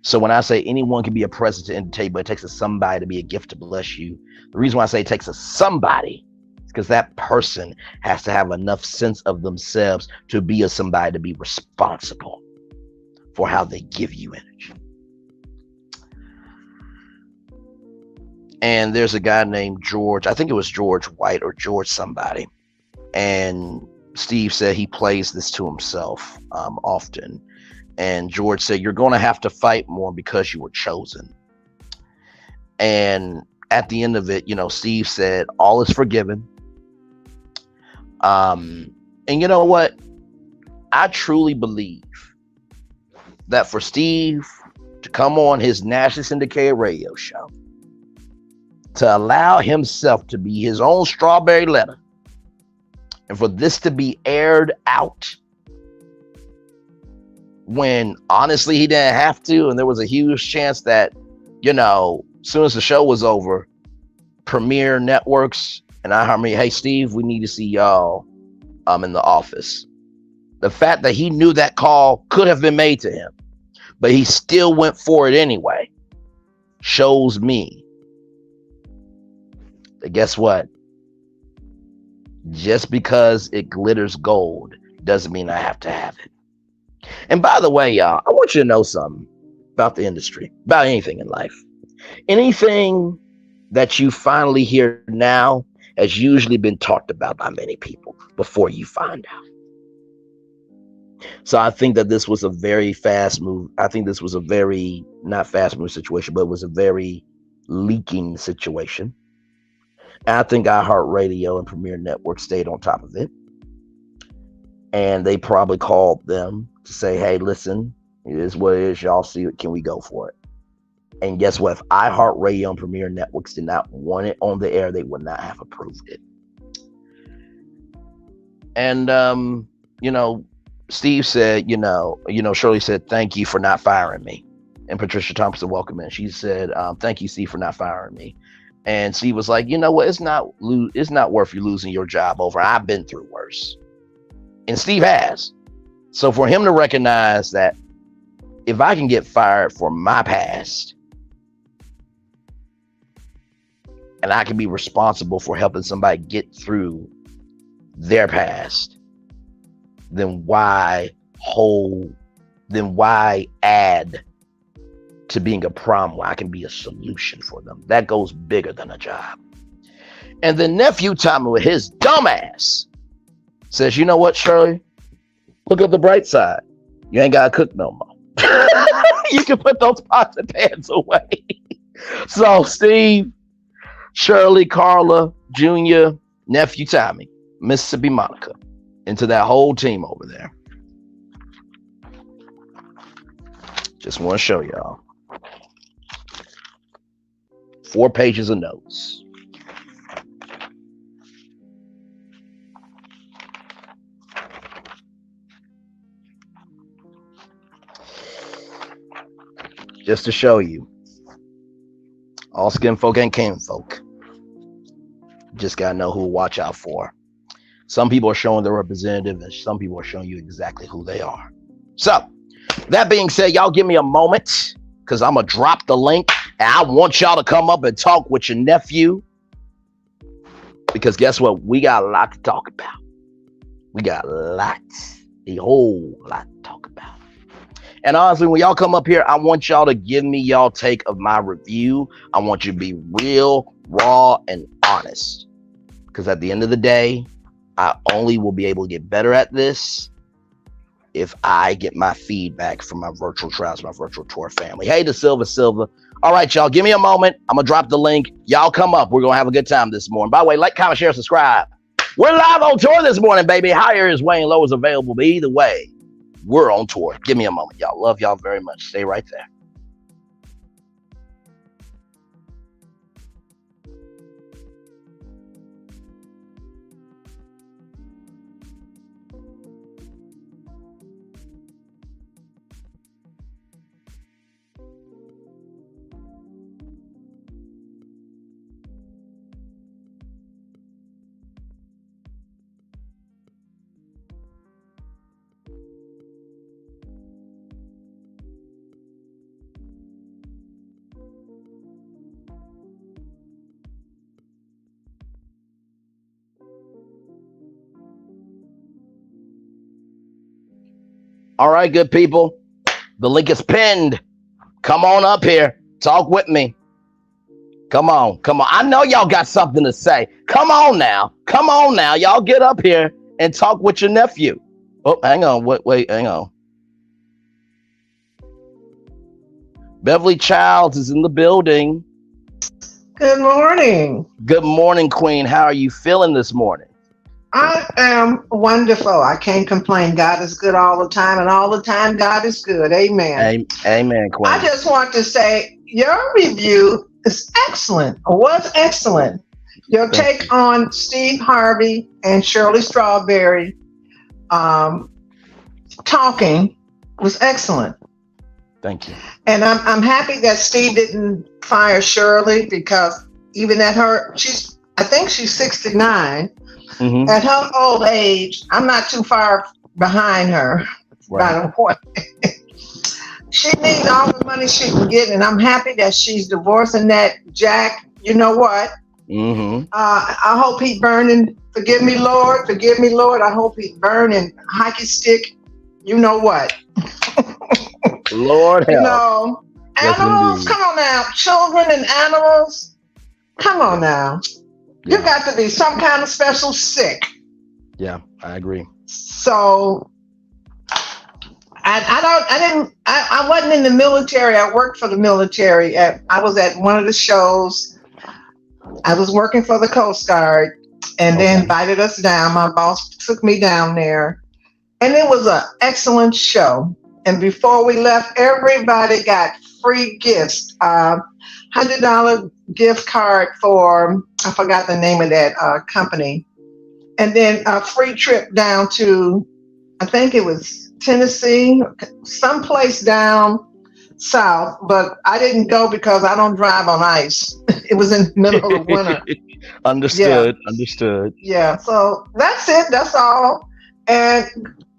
So when I say anyone can be a present to entertain, but it takes somebody to be a gift to bless you, the reason why I say it takes somebody is because that person has to have enough sense of themselves to be a somebody to be responsible for how they give you energy. And there's a guy named George, I think it was George White or George somebody. And Steve said he plays this to himself often. And George said, you're going to have to fight more because you were chosen. And at the end of it, Steve said, all is forgiven. And you know what? I truly believe that for Steve to come on his nationally syndicated radio show, to allow himself to be his own strawberry letter, and for this to be aired out when honestly he didn't have to, and there was a huge chance that, as soon as the show was over, Premier Networks and iHeartMedia, hey Steve, we need to see y'all in the office. The fact that he knew that call could have been made to him, but he still went for it anyway, shows me that guess what? Just because it glitters gold doesn't mean I have to have it. And by the way, y'all, I want you to know something about the industry, about anything in life. Anything that you finally hear now has usually been talked about by many people before you find out. So I think that this was a very fast move. I think this was a very, not fast move situation, but it was a very leaking situation. And I think iHeartRadio and Premier Network stayed on top of it. And they probably called them to say, hey, listen, it is what it is. Y'all see it. Can we go for it? And guess what? If iHeartRadio and Premier Networks did not want it on the air, they would not have approved it. And, Steve said, Shirley said, thank you for not firing me. And Patricia Thompson welcomed in. She said, thank you, Steve, for not firing me. And Steve was like, you know what? It's not worth you losing your job over. I've been through worse. And Steve has. So for him to recognize that if I can get fired for my past and I can be responsible for helping somebody get through their past, then why add to being a problem where I can be a solution for them. That goes bigger than a job. And then nephew Tommy with his dumbass says, you know what, Shirley? Look at the bright side. You ain't got to cook no more. You can put those pots and pans away. So Steve, Shirley, Carla, Junior, nephew Tommy, Mississippi Monica, into that whole team over there. Just want to show y'all. 4 pages of notes. Just to show you, all skin folk ain't kin folk. Just gotta know who to watch out for. Some people are showing their representative, and some people are showing you exactly who they are. So, that being said, y'all give me a moment, because I'm gonna drop the link, and I want y'all to come up and talk with your nephew. Because guess what? We got a lot to talk about. We got a whole lot to talk about. And honestly, when y'all come up here, I want y'all to give me y'all take of my review. I want you to be real, raw, and honest. Because at the end of the day, I only will be able to get better at this if I get my feedback from my virtual trials, my virtual tour family. Hey, to Silva. All right, y'all, give me a moment. I'm going to drop the link. Y'all come up. We're going to have a good time this morning. By the way, like, comment, share, subscribe. We're live on tour this morning, baby. Higher is Wayne, low is available. But either way, we're on tour. Give me a moment, y'all. Love y'all very much. Stay right there. All right, good people. The link is pinned. Come on up here. Talk with me. Come on. I know y'all got something to say. Come on now. Y'all get up here and talk with your nephew. Oh, hang on. Wait, hang on. Beverly Childs is in the building. Good morning. Good morning, Queen. How are you feeling this morning? I am wonderful. I can't complain. God is good all the time, and all the time God is good. Amen. Amen, Queen. I just want to say your review is excellent, or was excellent. Your take on Steve Harvey and Shirley Strawberry talking was excellent. Thank you. And I'm happy that Steve didn't fire Shirley, because even at her, I think she's 69. Mm-hmm. At her old age, I'm not too far behind her. Right. By the way. She needs all the money she can get, and I'm happy that she's divorcing that Jack. You know what? Mm-hmm. I hope he burning. Forgive me, Lord. I hope he burning hockey stick. You know what? Lord help. You know, animals. Yes, come on now, children and animals. Come on now. You got to be some kind of special sick. Yeah, I agree. So I wasn't in the military. I worked for the military. I was at one of the shows. I was working for the Coast Guard, and they invited us down. My boss took me down there, and it was an excellent show. And before we left, everybody got free gifts. $100 gift card for, I forgot the name of that company. And then a free trip down to, I think it was Tennessee, someplace down south, but I didn't go because I don't drive on ice. It was in the middle of winter. Understood. Yeah, so that's it. That's all. And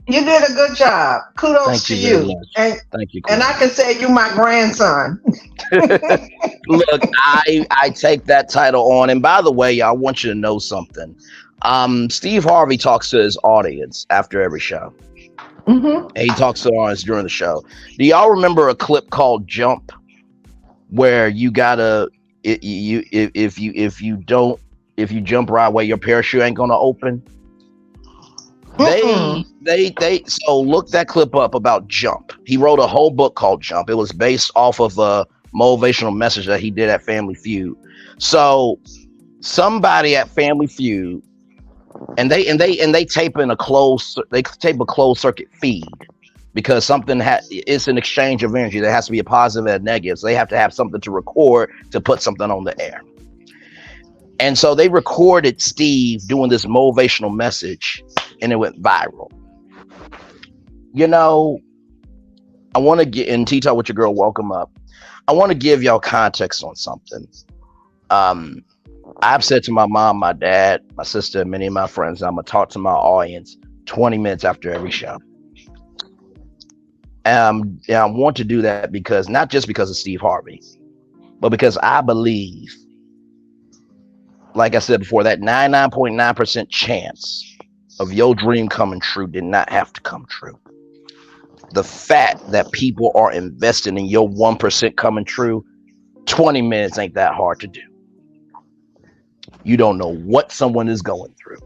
you did a good job. Kudos to you. And, thank you. And I can say you're my grandson. Look, I take that title on. And by the way, I want you to know something. Steve Harvey talks to his audience after every show. Mm-hmm. And he talks to the audience during the show. Do y'all remember a clip called Jump? where you gotta if you don't if you jump right away, your parachute ain't gonna open. Mm-mm. So look that clip up about Jump. He wrote a whole book called Jump. It was based off of a motivational message that he did at Family Feud. So somebody at Family Feud, and they tape a closed circuit feed, because it's an exchange of energy. There has to be a positive and a negative. So they have to have something to record to put something on the air. And so they recorded Steve doing this motivational message, and it went viral. You know, I want to get in Tea Talk with your girl. Welcome up. I want to give y'all context on something. Um, I've said to my mom, my dad, my sister, and many of my friends, I'm gonna talk to my audience 20 minutes after every show. And I want to do that because not just because of Steve Harvey, but because I believe, like I said before, that 99.9% chance of your dream coming true did not have to come true. The fact that people are investing in your 1% coming true, 20 minutes ain't that hard to do. You don't know what someone is going through.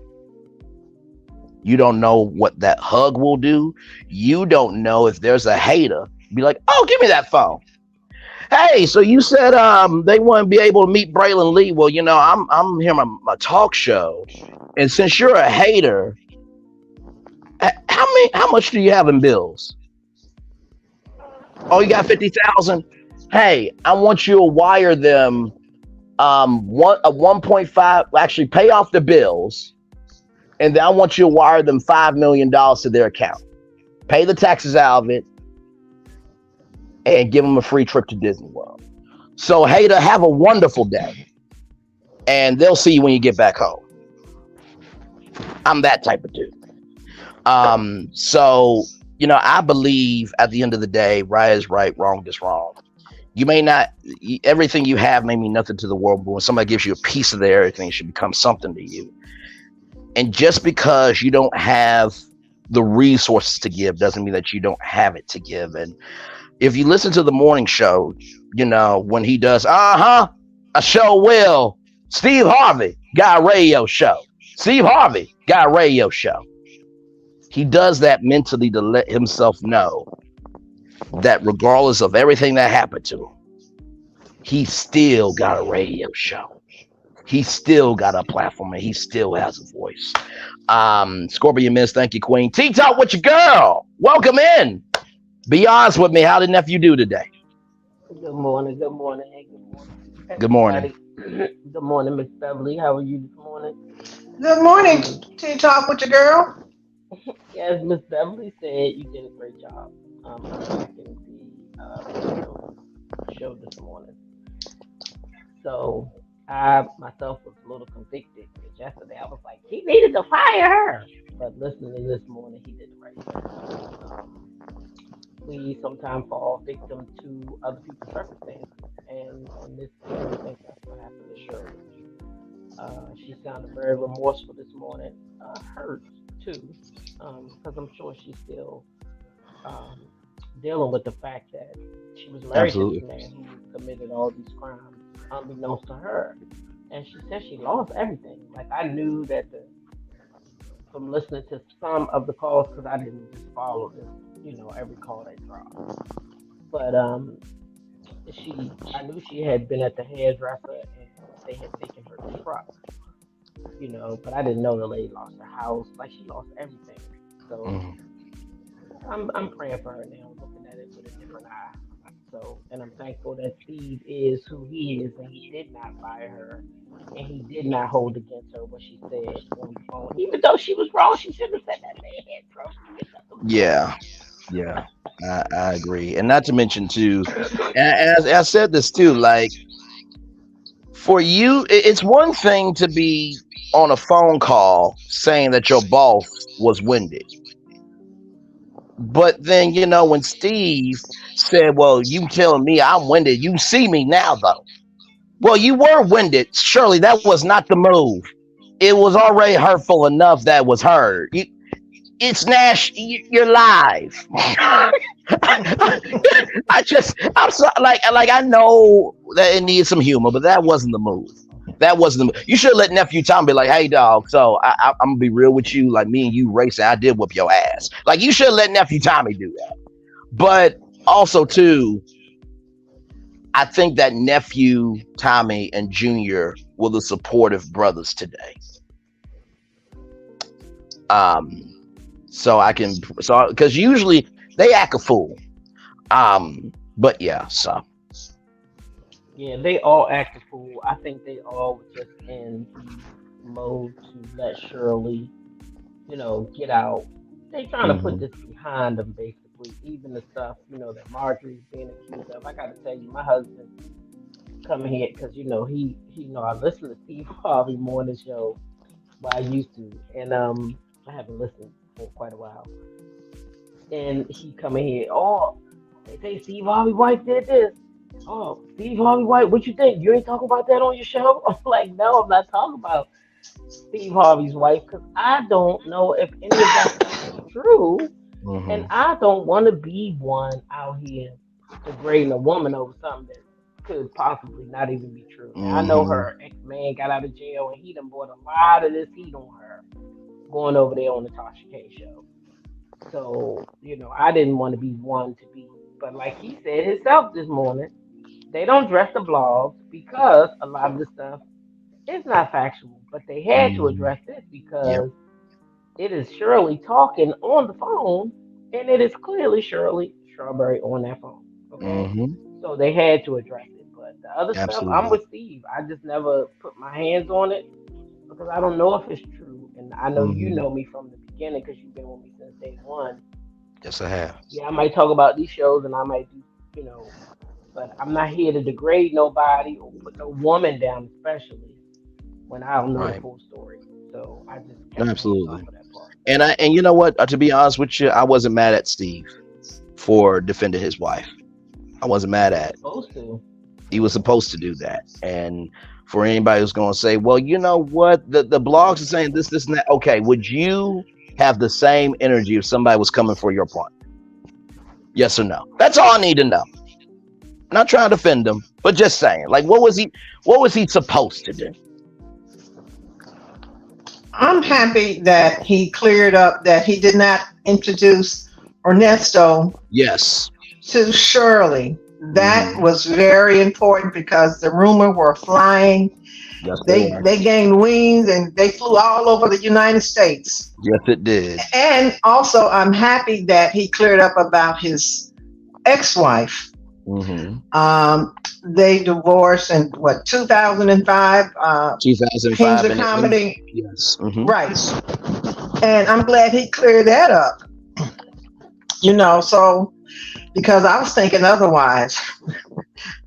You don't know what that hug will do. You don't know if there's a hater. Be like, oh, give me that phone. Hey, so you said they wouldn't be able to meet Braylon Lee. Well, I'm here on my talk show, and since you're a hater, how much do you have in bills? Oh, you got 50,000. Hey, I want you to wire them 1.5. Actually, pay off the bills, and then I want you to wire them $5 million to their account. Pay the taxes out of it, and give them a free trip to Disney World. So, hater, have a wonderful day, and they'll see you when you get back home. I'm that type of dude. So, I believe at the end of the day, right is right, wrong is wrong. You may not, everything you have may mean nothing to the world, but when somebody gives you a piece of their everything, it should become something to you. And just because you don't have the resources to give doesn't mean that you don't have it to give. And if you listen to the morning show, when he does, a show will, Steve Harvey got a radio show. Steve Harvey got a radio show. He does that mentally to let himself know that regardless of everything that happened to him, he still got a radio show. He still got a platform, and he still has a voice. Scorpion Miss, thank you, Queen. Tea Talk with your girl. Welcome in. Be honest with me. How did nephew do today? Good morning. Good morning. Hey, good morning, Good morning. everybody. Good morning, Miss Beverly. How are you this morning? Good morning, Um, Tea Talk with your girl. as Miss Beverly said, you did a great job unpacking the show this morning. So I myself was a little convicted because yesterday I was like, he needed to fire her. But listening to this morning, he did the right thing. We sometimes fall victim to other people's circumstances, and in this case, I think that's what happened to Shirley. She sounded very remorseful this morning, hurt too, because I'm sure she's still um, dealing with the fact that she was married to this Absolutely. man who committed all these crimes unbeknownst to her. And she said she lost everything. Like I knew that from listening to some of the calls, because I didn't just follow this, every call they dropped. But I knew she had been at the hairdresser and they had taken her truck, but I didn't know the lady lost her house. Like she lost everything. So Mhm. I'm praying for her now, looking at it with a different eye. So, and I'm thankful that Steve is who he is, and he did not fire her, and he did not hold against her what she said on the phone. Even though she was wrong, she shouldn't have said that man had drugs. Yeah. Yeah. I agree. And not to mention, too, and I said this, too, like, for you, it's one thing to be on a phone call saying that your boss was winded. But then, when Steve said, well, you telling me I'm winded, you see me now, though. Well, you were winded. Surely that was not the move. It was already hurtful enough that was heard. It's Nash. You're live. I'm so, like I know that it needs some humor, but that wasn't the move. That wasn't the move. You should let nephew Tom be like, "Hey, dog. So I'm gonna be real with you. Like me and you racing. I did whoop your ass. Like you should let nephew Tommy do that." But also too, I think that nephew Tommy and Junior were the supportive brothers today. Um, so I can because usually they act a fool. But yeah, so Yeah, they all act a fool. I think they all were just in mode to let Shirley, get out. They trying to put hmm this behind them, basically. Even the stuff, that Marjorie's being accused of. I got to tell you, my husband coming here because I listen to Steve Harvey morning show. Well, I used to, and I haven't listened for quite a while. And he coming here. Oh, they say Steve Harvey wife did this. Oh, Steve Harvey wife, what you think? You ain't talking about that on your show? I'm like, no, I'm not talking about Steve Harvey's wife because I don't know if any of that stuff is true, and hmm I don't want to be one out here degrading a woman over something that could possibly not even be true. Now I know hmm her ex man got out of jail and he done brought a lot of this heat on her going over there on the Tasha K show. So I didn't want to be one to be, but like he said himself this morning, they don't dress the blogs because a lot of the stuff is not factual. But they had to hmm address this Yep. because it is Shirley talking on the phone, and it is clearly Shirley Strawberry on that phone. Okay, hmm so they had to address it. But the other stuff, I'm Absolutely. with Steve. I just never put my hands on it because I don't know if it's true, and I know you hmm know me from the beginning because you've been with me since day one. Yes, I have. Yeah, I might talk about these shows, and I might do, but I'm not here to degrade nobody or put no woman down, especially when I don't know the Right. full story. So I just kept my hands off Absolutely. of that part. And you know what? To be honest with you, I wasn't mad at Steve for defending his wife. I wasn't mad He was at. supposed to. He was supposed to do that. And for anybody who's going to say, well, you know what? The blogs are saying this, and that. Okay, would you have the same energy if somebody was coming for your partner? Yes or no? That's all I need to know. Not trying to defend him, but just saying, like, what was he supposed to do? I'm happy that he cleared up that he did not introduce Ernesto Yes. to Shirley. That hmm was very important because the rumor were flying. Yes, they They were. they gained wings and they flew all over the United States. Yes, it did. And also, I'm happy that he cleared up about his ex-wife. hmm Um, they divorced in what 2005. He was 2005, a and comedy, yes. right? And I'm glad he cleared that up. So because I was thinking otherwise.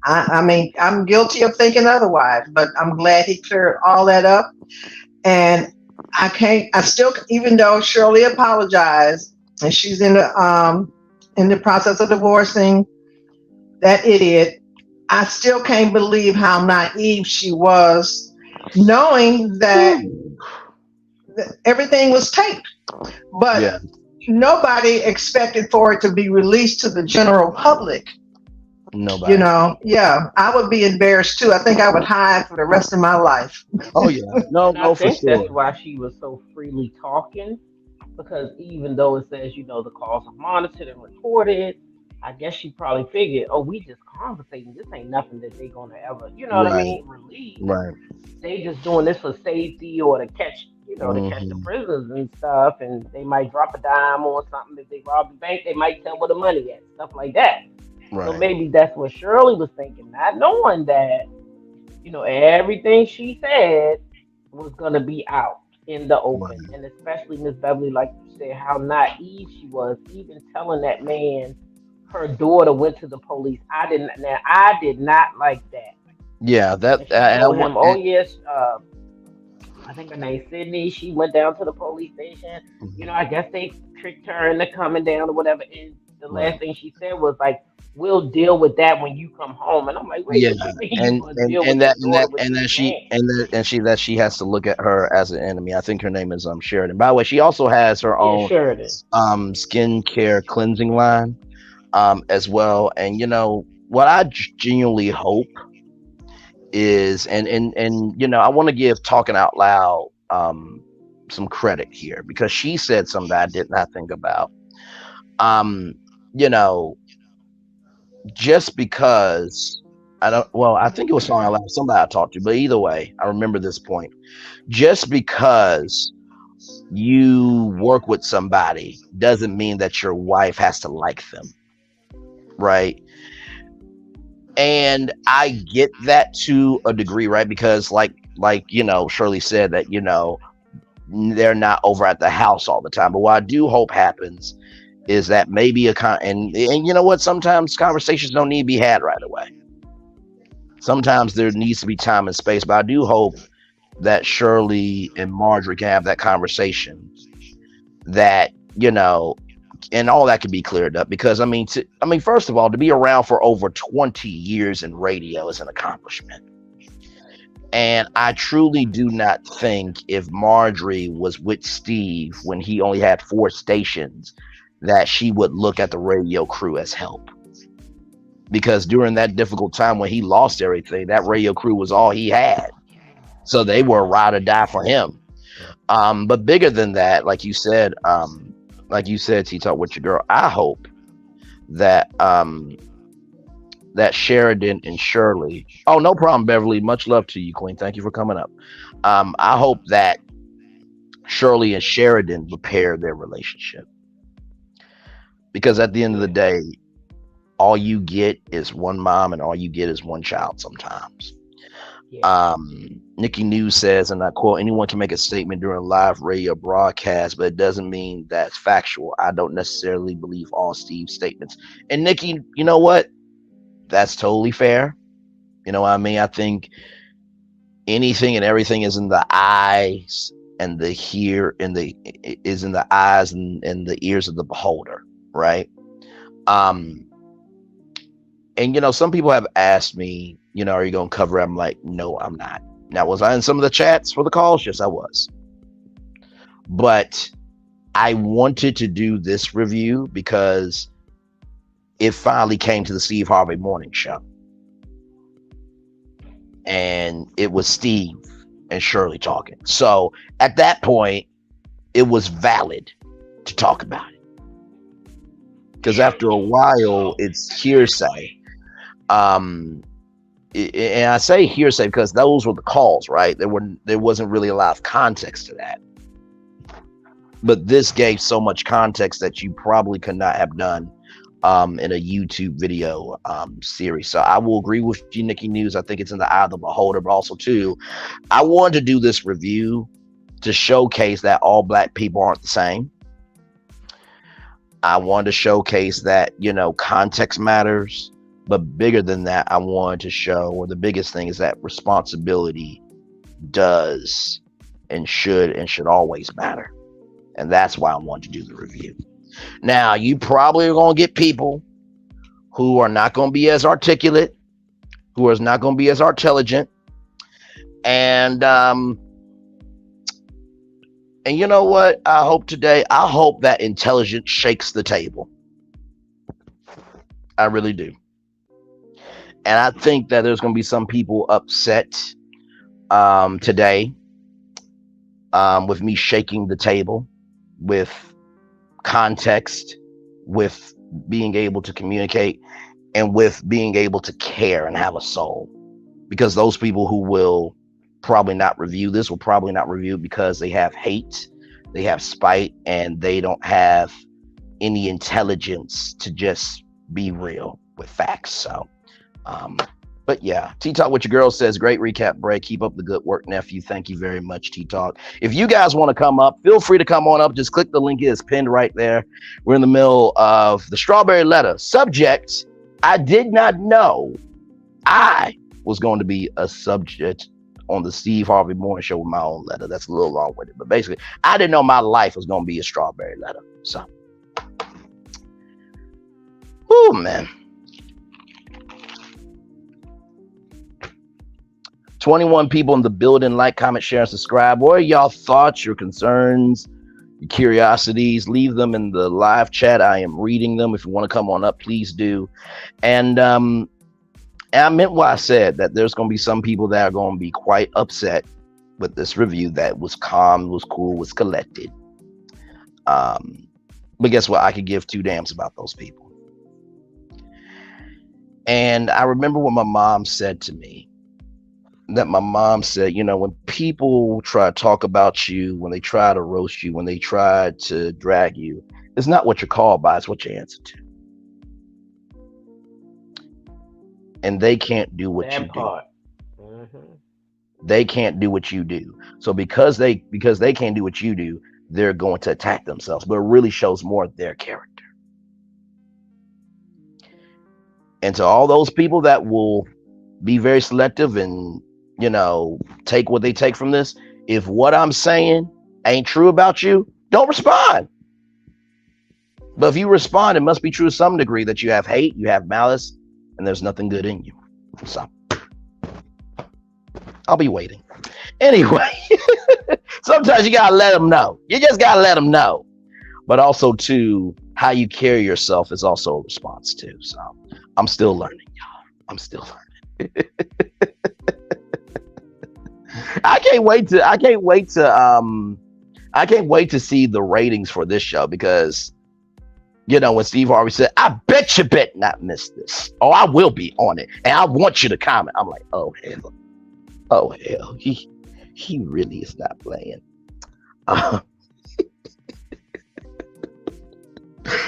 I mean, I'm guilty of thinking otherwise, but I'm glad he cleared all that up. And I can't. I still, even though Shirley apologized and she's in the process of divorcing that idiot, I still can't believe how naive she was, knowing that Ooh. everything was taped. But Yeah, nobody expected for it to be released to the general public. nobody. Yeah, I would be embarrassed too. I think I would hide for the rest of my life. Oh yeah, no, And I no, for think that's sure. why she was so freely talking because even though it says, the calls are monitored and recorded, I guess she probably figured, oh, we just conversating. This ain't nothing that they gonna ever, you know what I Right, mean, release. right. They just doing this for safety or to catch, to catch the hmm prisoners and stuff. And they might drop a dime on something. If they rob the bank, they might tell where the money at, stuff like that. So Right, maybe that's what Shirley was thinking, not knowing that, everything she said was gonna be out in the open. right. And especially Miss Beverly, like you said, how naive she was, even telling that man her daughter went to the police. I did not like that. Yeah, And that she and I told want. him, oh yes, I think her name's Sydney. She went down to the police station. Mhm. I guess they tricked her into coming down or whatever. And the Right, last thing she said was like, we'll deal with that when you come home. And I'm like, wait, Yeah, what you mean you and gonna and deal and with your that and daughter that with and this that she man? and she has to look at her as an enemy. I think her name is Sheridan. By the way, she also has her Yeah, own Sheridan. skincare cleansing line as well. And what I genuinely hope is, and I want to give Talking Out Loud some credit here because she said something that I did not think about. Um, you know, just because I don't, well, I think it was Talking Out Loud, somebody I talked to, but either way, I remember this point. Just because you work with somebody doesn't mean that your wife has to like them, right? And I get that to a degree, right? Because like Shirley said that they're not over at the house all the time. But what I do hope happens is that maybe and you know what? Sometimes conversations don't need to be had right away. Sometimes there needs to be time and space. But I do hope that Shirley and Marjorie can have that conversation. That and all that can be cleared up because first of all, to be around for over 20 years in radio is an accomplishment. And I truly do not think if Marjorie was with Steve when he only had 4 stations, that she would look at the radio crew as help. Because during that difficult time when he lost everything, that radio crew was all he had. So they were a ride or die for him. But bigger than that, like you said, T-Talk with your girl, I hope that that Sheridan and Shirley. Oh, no problem, Beverly. Much love to you, Queen. Thank you for coming up. I hope that Shirley and Sheridan repair their relationship because at the end of the Yeah, day, all you get is one mom and all you get is one child sometimes. yeah. Nikki News says, and I quote, anyone can make a statement during a live radio broadcast, but it doesn't mean that's factual. I don't necessarily believe all Steve's statements. And Nikki, you know what? That's totally fair. You know what I mean? I think anything and everything is in the eyes and the hear and the is in the eyes and the ears of the beholder, right? Um, and some people have asked me, are you gonna cover it? I'm like, no, I'm not. Now, was I in some of the chats for the calls? Yes, I was. But I wanted to do this review because it finally came to the Steve Harvey morning show. And it was Steve and Shirley talking. So at that point, it was valid to talk about it. Because after a while, it's hearsay. And I say hearsay because those were the calls, right? There wasn't really a lot of context to that. But this gave so much context that you probably could not have done in a YouTube video series. So I will agree with you, Nikki News. I think it's in the eye of the beholder, but also too, I wanted to do this review to showcase that all Black people aren't the same. I wanted to showcase that, context matters, but bigger than that, I wanted to show, or the biggest thing is that responsibility does and should always matter. And that's why I wanted to do the review. Now, you probably are going to get people who are not going to be as articulate, who are not going to be as intelligent. And you know what? I hope that intelligence shakes the table. I really do. And I think that there's going to be some people upset today with me shaking the table, with context, with being able to communicate, and with being able to care and have a soul. Because those people who will probably not review this will probably not review because they have hate, they have spite, and they don't have any intelligence to just be real with facts. So but yeah, T-Talk with your girl says, great recap, Bray. Keep up the good work, nephew. Thank you very much, T-Talk. If you guys want to come up, feel free to come on up. Just click the link. It is pinned right there. We're in the middle of the strawberry letter. Subject, I did not know I was going to be a subject on the Steve Harvey Morning Show with my own letter. That's a little long-winded, but basically, I didn't know my life was going to be a strawberry letter. So, oh man. 21 people in the building. Like, comment, share, and subscribe. What are y'all thoughts, your concerns, your curiosities? Leave them in the live chat. I am reading them. If you want to come on up, please do. And I meant what I said, that there's going to be some people that are going to be quite upset with this review that was calm, was cool, was collected. But guess what? I could give two damns about those people. And I remember what my mom said to me, that my mom said, you know, when people try to talk about you, when they try to roast you, when they try to drag you, it's not what you're called by, it's what you answer to. And they can't do what you do. They can't do what you do. So because they can't do what you do, they're going to attack themselves. But it really shows more of their character. And to all those people that will be very selective and, you know, take what they take from this, if what I'm saying ain't true about you, don't respond. But if you respond, it must be true to some degree that you have hate, you have malice, and there's nothing good in you. So I'll be waiting. Anyway, sometimes you gotta let them know. You just gotta let them know. But also, too, how you carry yourself is also a response too. So I'm still learning, y'all. I'm still learning. I can't wait to see the ratings for this show, because, you know, when Steve Harvey said, I bet you bet not miss this. Oh, I will be on it. And I want you to comment. I'm like, oh, hell. Oh, hell. He really is not playing.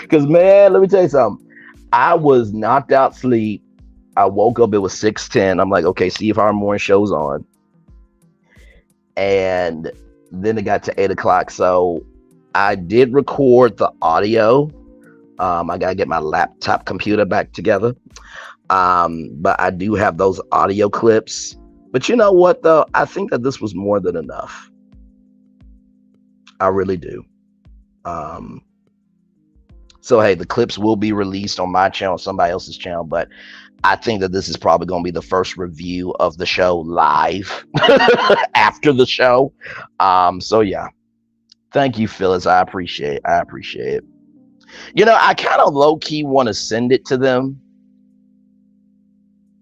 Because, man, let me tell you something. I was knocked out sleep. I woke up. It was 6:10. I'm like, okay, Steve Harvey morning show's on. And then it got to 8 o'clock. So I did record the audio. I gotta get my laptop computer back together. But I do have those audio clips. But you know what, though? I think that this was more than enough. I really do. So hey, the clips will be released on my channel, somebody else's channel, but I think that this is probably going to be the first review of the show live after the show. So yeah, thank you, Phyllis. I appreciate it. You know, I kind of low-key want to send it to them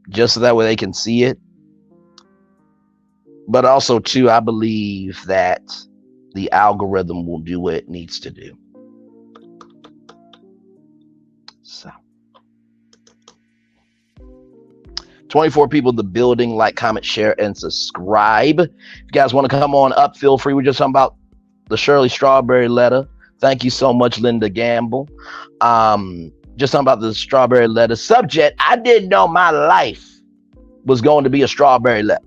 just so that way they can see it. But also, too, I believe that the algorithm will do what it needs to do. So, 24 people in the building. Like, comment, share, and subscribe. If you guys want to come on up, feel free. We're just talking about the Shirley Strawberry letter. Thank you so much, Linda Gamble. Just talking about the strawberry letter subject. I didn't know my life was going to be a strawberry letter.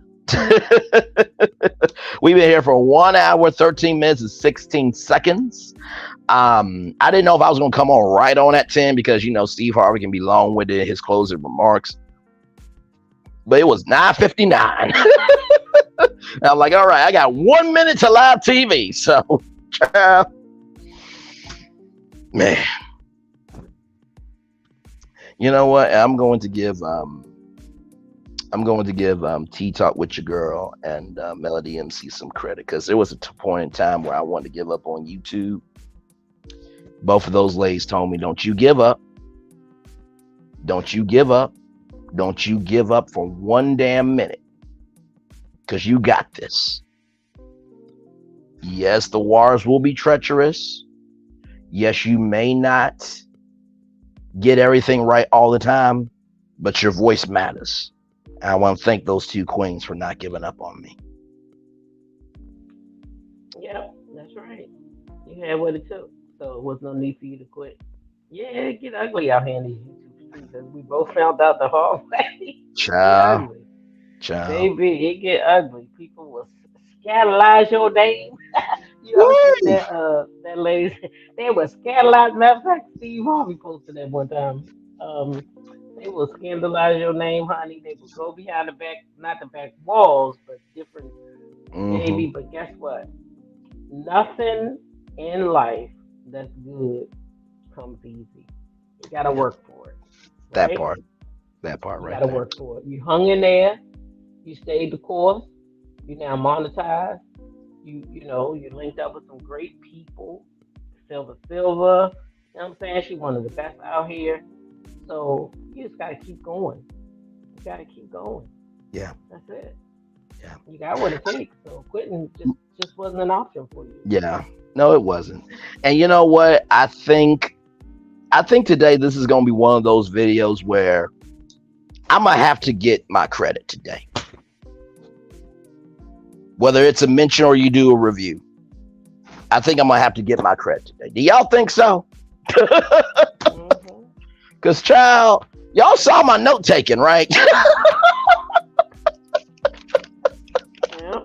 We've been here for 1 hour, 13 minutes, and 16 seconds. I didn't know if I was going to come on right on at 10, because, you know, Steve Harvey can be long-winded in his closing remarks. But it was 9:59. I'm like, all right, I got 1 minute to live TV. So, man, you know what? I'm going to give Tea Talk with Your Girl and Melody MC some credit, because there was a point in time where I wanted to give up on YouTube. Both of those ladies told me, don't you give up. Don't you give up. Don't you give up for one damn minute, because you got this. Yes, the waters will be treacherous. Yes, you may not get everything right all the time, but your voice matters. I want to thank those two queens for not giving up on me. Yep, that's right. You had what it took, so it was no need for you to quit. Yeah, it get ugly out here in these YouTube streets, as we both found out the hard way. Child. Ugly. Baby, it get ugly. People will scandalize your name. You ever see that lady? They will scandalize. Matter of fact, Steve Harvey posted that one time. They will scandalize your name, honey. They will go behind the back, not the back walls, but different, baby. But guess what? Nothing in life that's good comes easy. You gotta work for it. Right? That part You right gotta there. work for it. You hung in there. You stayed the course. You now monetized. You linked up with some great people. Silver. You know what I'm saying? She's one of the best out here. So you just gotta keep going. You gotta keep going. Yeah. That's it. Yeah. You got what it takes. So quitting just wasn't an option for you. Yeah. No, it wasn't. And you know what? I think today this is gonna be one of those videos where I'm gonna have to get my credit today. Whether it's a mention or you do a review. I think I'm gonna have to get my credit today. Do y'all think so? Mm-hmm. Cause child, y'all saw my note taking, right? Yeah.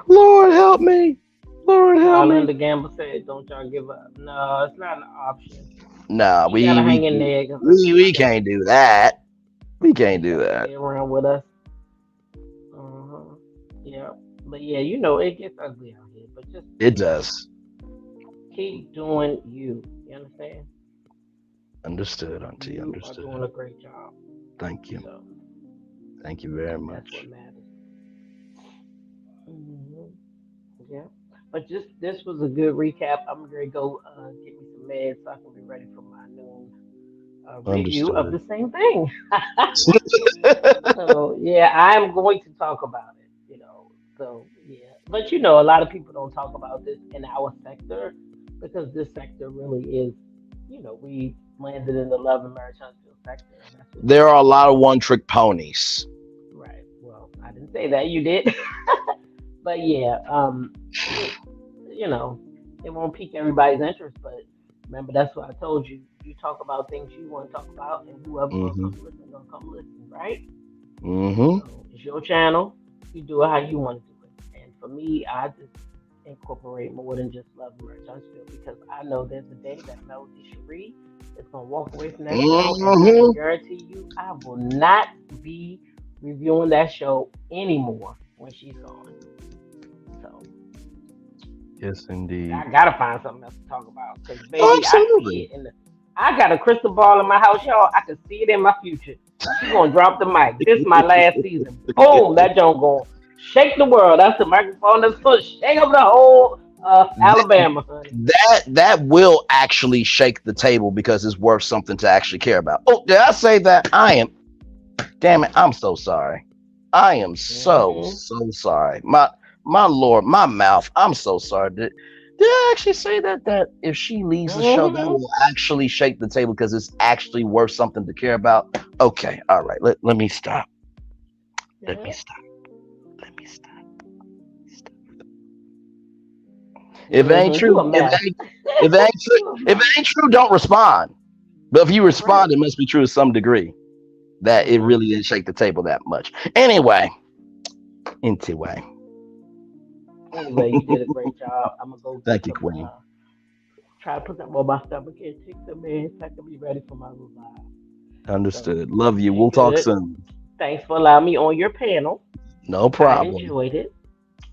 Lord help me. Lord help Linda me. Gamble said, "Don't y'all give up." No, it's not an option. Nah, You gotta we hang in there because we can't do that. We can't you do gotta that. stay around with us. Yeah, but yeah, it gets ugly out here. But just It does. keep doing you. You understand? Understood, Auntie. You are Understood. doing a great job. Thank you. So Thank you very that's what much. matters. Hmm. Yeah. But just this was a good recap. I'm gonna go get me some meds so I can be ready for my noon review of Understood. the same thing. So yeah, I'm going to talk about it. So yeah, but a lot of people don't talk about this in our sector because this sector really is, we landed in the love and marriage Huntsville sector, and that's what There are a lot of one trick ponies. right. Well, I didn't say that, you did, but yeah, it, you know, it won't pique everybody's interest, but remember that's what I told you. You talk about things you want to talk about, and whoever Mm-hmm. gonna come listen, right? Mm-hmm. So it's your channel. You do it how you want to do it. And for me, I just incorporate more than just love and merch Huntsville because I know there's a day that Melody Cherie is gonna walk away from that show, and I can Mm-hmm. guarantee you, I will not be reviewing that show anymore when she's gone. So Yes, indeed. I gotta find something else to talk about because Oh, baby, I see absolutely. it I got a crystal ball in my house, y'all. I can see it in my future. She gonna drop the mic. This is my last season. Boom, that joint going shake the world. That's the microphone that's gonna shake up the whole Alabama, honey. That will actually shake the table because it's worth something to actually care about. Oh, did I say that? I am. Damn it! I'm so sorry. I am Hmm. so sorry. My Lord, my mouth. I'm so sorry. Did I actually say that? That if she leaves the show, that Hmm. will actually shake the table because it's actually worth something to care about. Okay, all right. Let me stop. Let me Yeah. stop. Let me stop. Stop. If it ain't Hmm. You true, a mess. if it ain't true, You a if it mess. ain't true, don't respond. But if you respond, Right. it must be true to some degree that it Hmm. really didn't shake the table that much. Anyway, Anyway, you did a great job. I'm gonna go get thank you, some. Queen. Try to put some more of my stomach in. Take some meds. So I can be ready for my revive. So Understood. Love you. be We'll talk good. soon. Thanks for allowing me on your panel. No I problem. enjoyed it.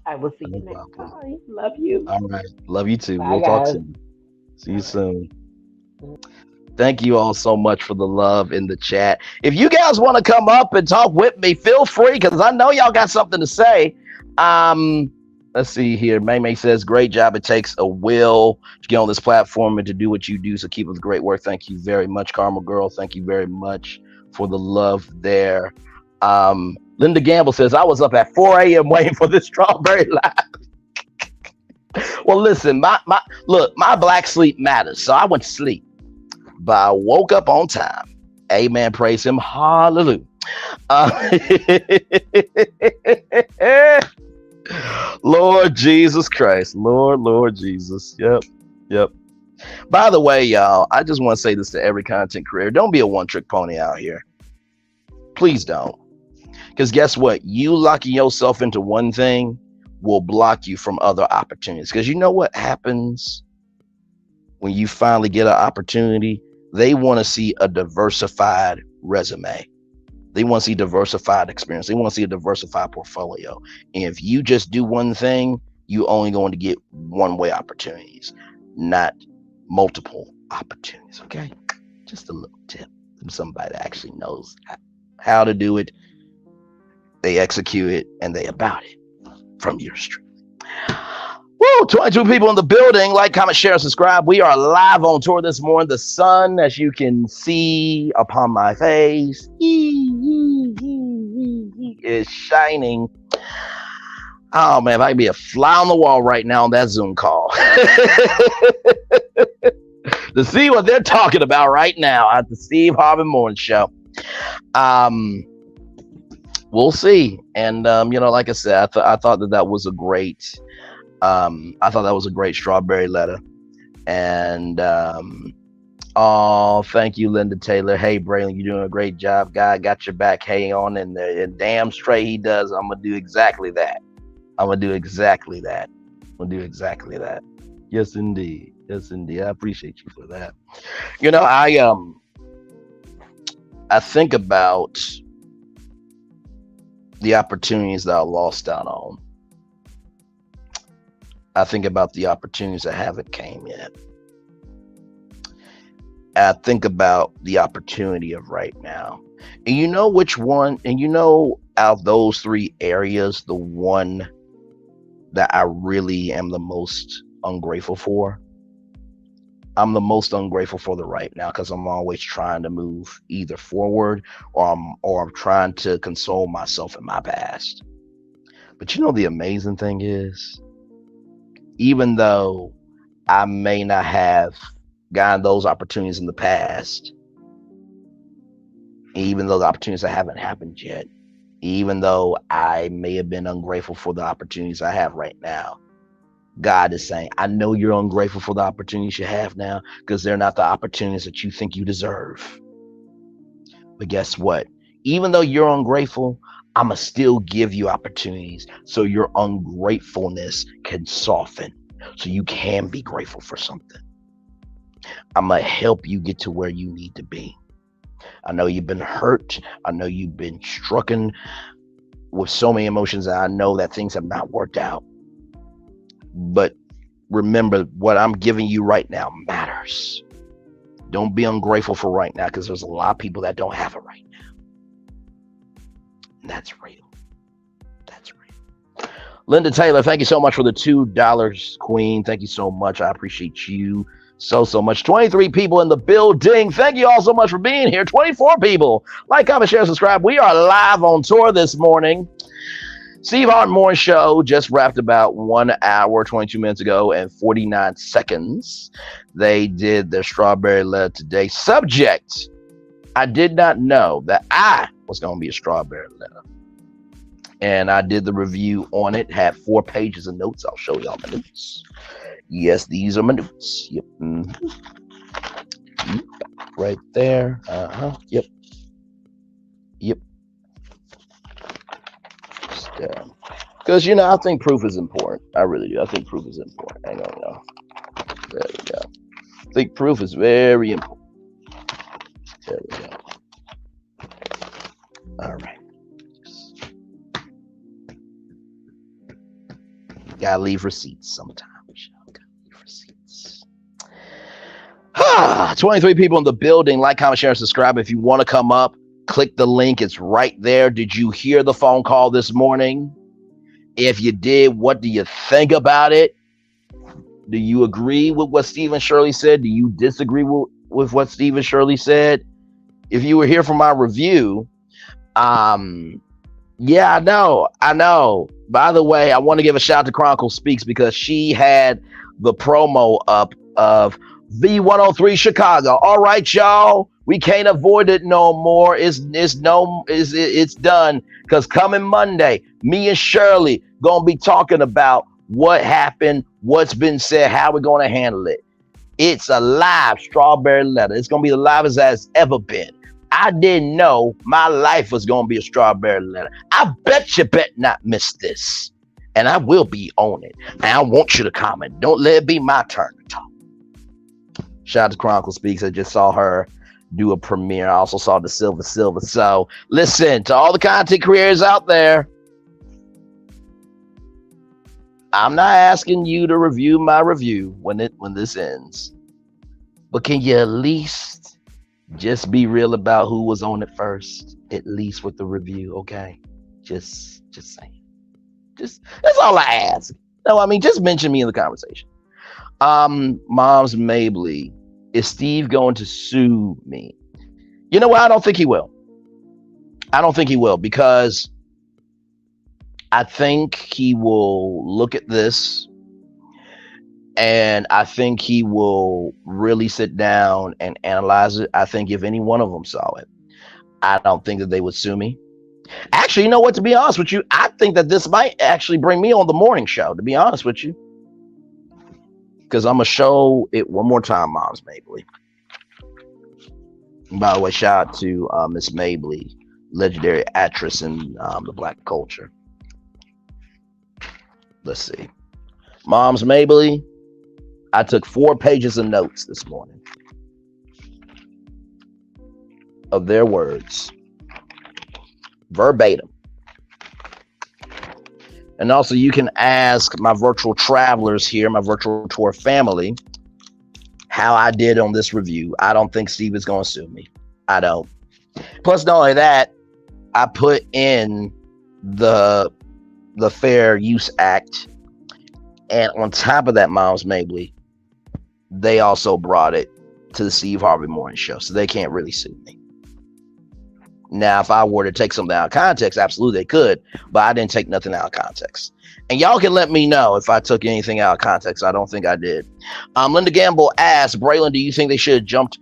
I will see No you next problem. time. Love you. All right. Love you too. Bye, We'll talk guys. soon. See All you right. soon. Thank you all so much for the love in the chat. If you guys want to come up and talk with me, feel free because I know y'all got something to say. Um, let's see here. May May says, "Great job. It takes a will to get on this platform and to do what you do. So keep up the great work. Thank you very much, Karma Girl. Thank you very much for the love there." Linda Gamble says, "I was up at 4 a.m. waiting for this strawberry line." Well, listen, my black sleep matters, so I went to sleep, but I woke up on time. Amen. Praise him. Hallelujah. Uh, Lord Jesus Christ. Lord Jesus. Yep. Yep. By the way, y'all, I just want to say this to every content creator. Don't be a one trick pony out here. Please don't. Because guess what? You locking yourself into one thing will block you from other opportunities. Because you know what happens when you finally get an opportunity? They want to see a diversified resume. They want to see diversified experience. They want to see a diversified portfolio. And if you just do one thing, you only going to get one way opportunities, not multiple opportunities. Okay, just a little tip. somebody that actually knows how to do it. They execute it and they about it. From yours truly. Woo! 22 people in the building. Like, comment, share, subscribe. We are live on tour this morning. The sun, as you can see upon my face, is shining. Oh man, if I could be a fly on the wall right now on that Zoom call to see what they're talking about right now at the Steve Harvey Morning Show. We'll see. And like I said, I thought that was a great. I thought that was a great strawberry letter. And oh, thank you, Linda Taylor. Hey, Braylon, you're doing a great job. God got your back. Hang on in there. And damn straight he does. I'm gonna do exactly that. Yes, indeed. I appreciate you for that. I think about the opportunities that I lost out on. I think about the opportunities that haven't came yet. I think about the opportunity of right now. And you know which one, out of those three areas, the one that I really am the most ungrateful for? I'm the most ungrateful for the right now because I'm always trying to move either forward or I'm trying to console myself in my past. But the amazing thing is, even though I may not have gotten those opportunities in the past, even though the opportunities haven't happened yet, even though I may have been ungrateful for the opportunities I have right now, God is saying, I know you're ungrateful for the opportunities you have now because they're not the opportunities that you think you deserve. But guess what? Even though you're ungrateful, I'm going to still give you opportunities so your ungratefulness can soften, so you can be grateful for something. I'm going to help you get to where you need to be. I know you've been hurt. I know you've been stricken with so many emotions, and I know that things have not worked out. But remember, what I'm giving you right now matters. Don't be ungrateful for right now, because there's a lot of people that don't have it right now. And that's real. Linda Taylor, thank you so much for the $2, Queen. Thank you so much. I appreciate you so much. 23 people in the building. Thank you all so much for being here. 24 people. Like, comment, share, subscribe. We are live on tour this morning. Steve Harvey Morning Show just wrapped about 1 hour, 22 minutes ago and 49 seconds. They did their strawberry letter today. Subject: I did not know that I was going to be a strawberry letter. And I did the review on it, had 4 pages of notes. I'll show y'all my notes. Yes, these are my notes. Yep. Mm-hmm. Right there. Yep. Because, I think proof is important. I really do. I think proof is important. Hang on, y'all. There we go. I think proof is very important. There we go. All right. Gotta leave receipts sometimes. Gotta leave receipts. 23 people in the building. Like, comment, share, and subscribe. If you want to come up, click the link. It's right there. Did you hear the phone call this morning? If you did, what do you think about it? Do you agree with what Steve and Shirley said? Do you disagree with what Steve and Shirley said? If you were here for my review, yeah, I know. By the way, I want to give a shout out to Chronicle Speaks because she had the promo up of V103 Chicago. All right, y'all. We can't avoid it no more. It's done. Because coming Monday, me and Shirley gonna be talking about what happened, what's been said, how we're gonna handle it. It's a live strawberry letter. It's gonna be the livest as ever been. I didn't know my life was gonna be a strawberry letter. I bet you not miss this. And I will be on it. And I want you to comment. Don't let it be my turn to talk. Shout out to Chronicle Speaks. I just saw her do a premiere. I also saw the Silver. So listen to all the content creators out there. I'm not asking you to review my review when this ends. But can you at least Just be real about who was on it first, at least with the review, okay? Just saying. Just that's all I ask. No, I mean just mention me in the conversation. Mom's Mabley, is Steve going to sue me? You know what? I don't think he will. I don't think he will because I think he will look at this and I think he will really sit down and analyze it. I think if any one of them saw it, I don't think that they would sue me. Actually, you know what? To be honest with you, I think that this might actually bring me on the morning show, to be honest with you, because I'm going to show it one more time, Mom's Mabley. And by the way, shout out to Miss Mabley, legendary actress in the black culture. Let's see. Mom's Mabley, I took 4 pages of notes this morning of their words, verbatim. And also, you can ask my virtual travelers here, my virtual tour family, how I did on this review. I don't think Steve is going to sue me. I don't. Plus, not only that, I put in the Fair Use Act, and on top of that, Mom's Mabley, they also brought it to the Steve Harvey Morning Show, so they can't really sue me. Now, if I were to take something out of context, absolutely they could, but I didn't take nothing out of context. And y'all can let me know if I took anything out of context. I don't think I did. Linda Gamble asked, Braylon, do you think they should have jumped?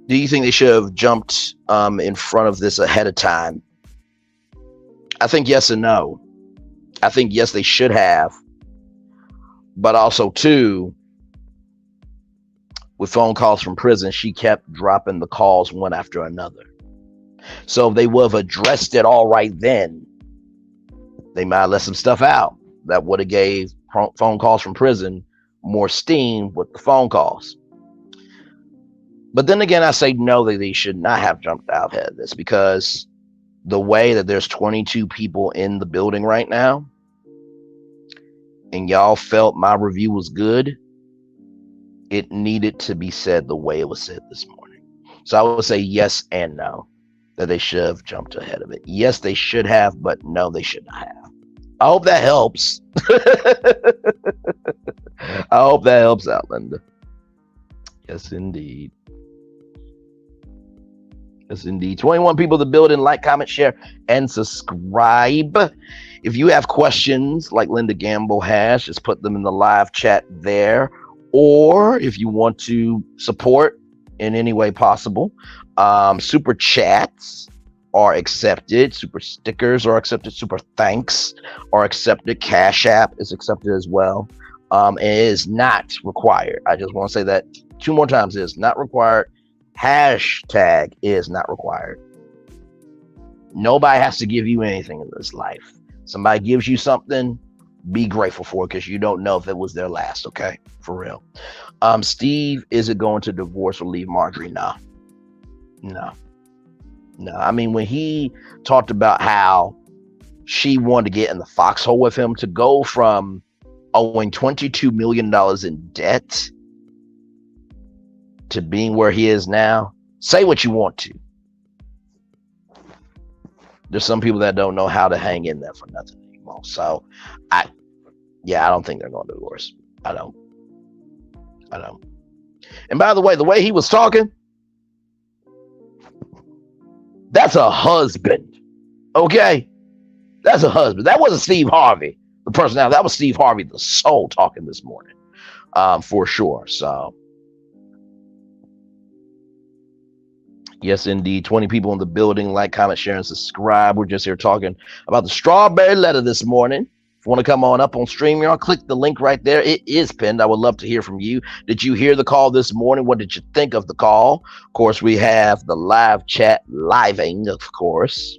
Do you think they should have jumped in front of this ahead of time? I think yes and no. I think yes, they should have. But also, too, with phone calls from prison, she kept dropping the calls one after another. So if they would have addressed it all right then, they might have let some stuff out that would have gave phone calls from prison more steam with the phone calls. But then again, I say no, that they should not have jumped out ahead of this, because the way that there's 22 people in the building right now, and y'all felt my review was good, it needed to be said the way it was said this morning. So I would say yes and no, that they should have jumped ahead of it. Yes, they should have, but no, they should not have. I hope that helps. I hope that helps out, Linda. Yes, indeed. Yes, indeed. 21 people in the building. Like, comment, share, and subscribe. If you have questions like Linda Gamble has, just put them in the live chat there. Or if you want to support in any way possible, super chats are accepted. Super stickers are accepted. Super thanks are accepted. Cash App is accepted as well. It is not required. I just want to say that 2 more times. It is not required. Hashtag is not required. Nobody has to give you anything in this life. Somebody gives you something, be grateful for it, because you don't know if it was their last. Okay, for real. Steve, is it going to divorce or leave Marjorie? No. I mean, when he talked about how she wanted to get in the foxhole with him, to go from owing $22 million in debt to being where he is now, say what you want to. There's some people that don't know how to hang in there for nothing anymore. So, I don't think they're going to divorce. I don't. And by the way he was talking, that's a husband. Okay? That's a husband. That wasn't Steve Harvey, the personality. That was Steve Harvey, the soul, talking this morning. For sure. So, yes, indeed. 20 people in the building. Like, comment, share, and subscribe. We're just here talking about the strawberry letter this morning. If you want to come on up on StreamYard, click the link right there. It is pinned. I would love to hear from you. Did you hear the call this morning? What did you think of the call? Of course, we have the live chat living, of course.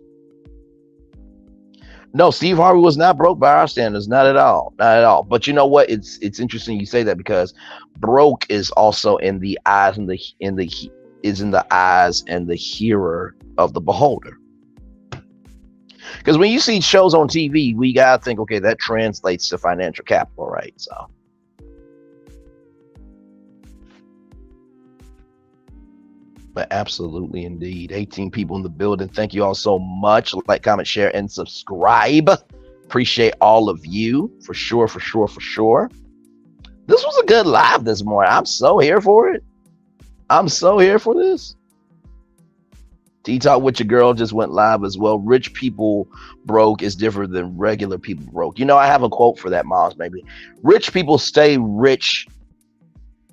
No, Steve Harvey was not broke by our standards. Not at all. Not at all. But you know what? It's interesting you say that, because broke is also in the eyes and the eyes and the hearer of the beholder. Because when you see shows on TV, we gotta think, okay, that translates to financial capital, right? So, But absolutely indeed. 18 people in the building. Thank you all so much. Like, comment, share, and subscribe. Appreciate all of you for sure, for sure, for sure. This was a good live this morning. I'm so here for it. I'm so here for this. Tea Talk with your girl just went live as well. Rich people broke is different than regular people broke. You know, I have a quote for that, Miles. Maybe rich people stay rich.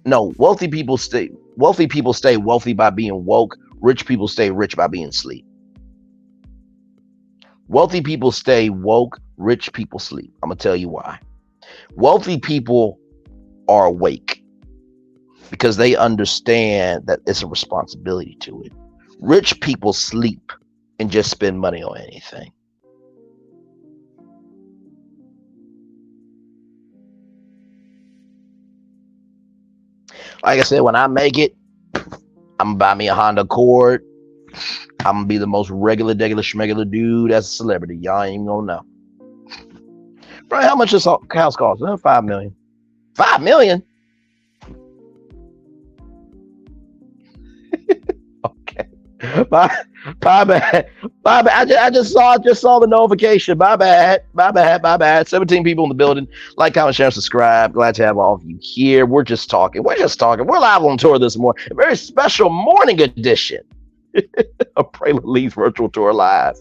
No, wealthy people stay wealthy by being woke. Rich people stay rich by being sleep. Wealthy people stay woke. Rich people sleep. I'm gonna tell you why. Wealthy people are awake because they understand that it's a responsibility to it. Rich people sleep and just spend money on anything. Like I said, when I make it, I'm gonna buy me a Honda Accord. I'm gonna be the most regular schmegular dude as a celebrity. Y'all ain't even gonna know. Bro, how much this house cost? $5 million. $5 million? Okay. My bad. My bad. I just saw the notification. My bad. 17 people in the building. Like, comment, share, subscribe. Glad to have all of you here. We're just talking. We're live on tour this morning. A very special morning edition of Braylon Lee's virtual tour live.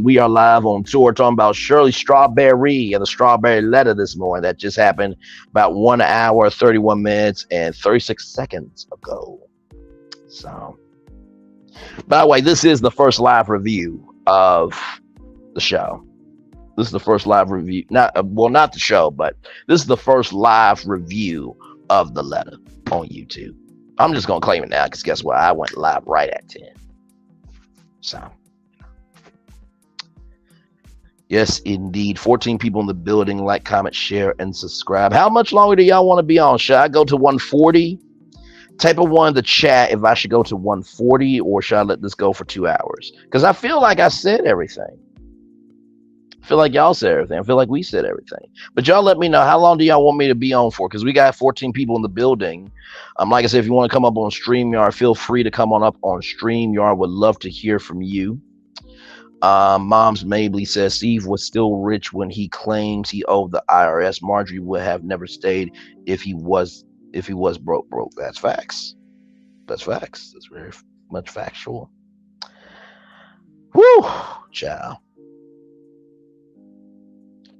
We are live on tour talking about Shirley Strawberry and the Strawberry Letter this morning. That just happened about 1 hour, 31 minutes, and 36 seconds ago. So, by the way, this is the first live review of the show. This is the first live review. Not the show, but this is the first live review of the letter on YouTube. I'm just going to claim it now because guess what? I went live right at 10. So, yes, indeed. 14 people in the building. Like, comment, share, and subscribe. How much longer do y'all want to be on? Should I go to 140? Type of one in the chat if I should go to 140 or should I let this go for 2 hours? Because I feel like I said everything. I feel like y'all said everything. I feel like we said everything. But y'all let me know, how long do y'all want me to be on for? Because we got 14 people in the building. Like I said, if you want to come up on StreamYard, feel free to come on up on StreamYard. Would love to hear from you. Moms Mabley says Steve was still rich when he claims he owed the IRS. Marjorie would have never stayed if he was broke. That's facts. That's very much factual. Woo, child.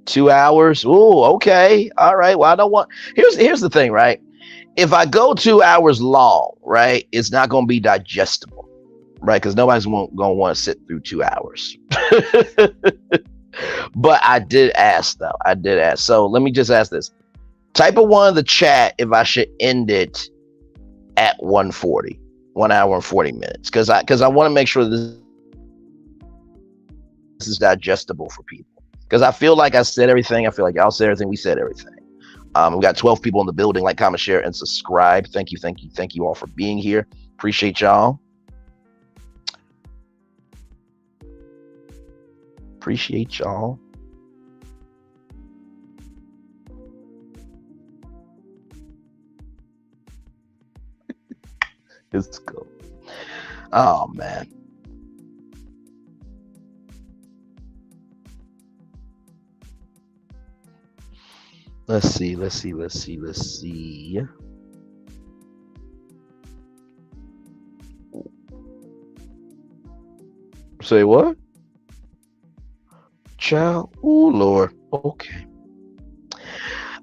2 hours. Ooh, okay. All right. Well, I don't want. Here's the thing, right? If I go 2 hours long, right, it's not going to be digestible, right? Because nobody's going to want to sit through 2 hours. But I did ask, though. So let me just ask this. Type of one in the chat if I should end it at 140, 1 hour and 40 minutes. Because I want to make sure this is digestible for people. Because I feel like I said everything. I feel like y'all said everything. We said everything. We got 12 people in the building. Like, comment, share, and subscribe. Thank you all for being here. Appreciate y'all. It's cool. Oh man. Let's see. Say what? Child. Oh Lord. Okay.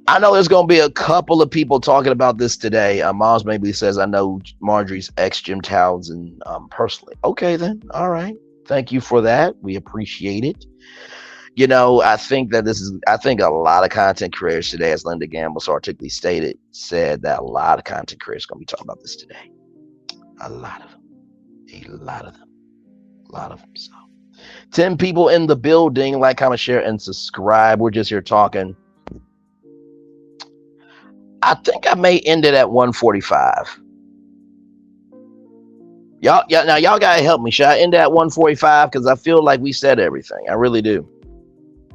I know there's going to be a couple of people talking about this today. Miles maybe says, I know Marjorie's ex Jim Townsend personally. Okay, then. All right. Thank you for that. We appreciate it. You know, I think a lot of content creators today, as Linda Gamble so articulately said that a lot of content creators are going to be talking about this today. A lot of them. So 10 people in the building. Like, comment, share, and subscribe. We're just here talking. I think I may end it at 145. Y'all gotta help me. Should I end it at 145? Because I feel like we said everything. I really do.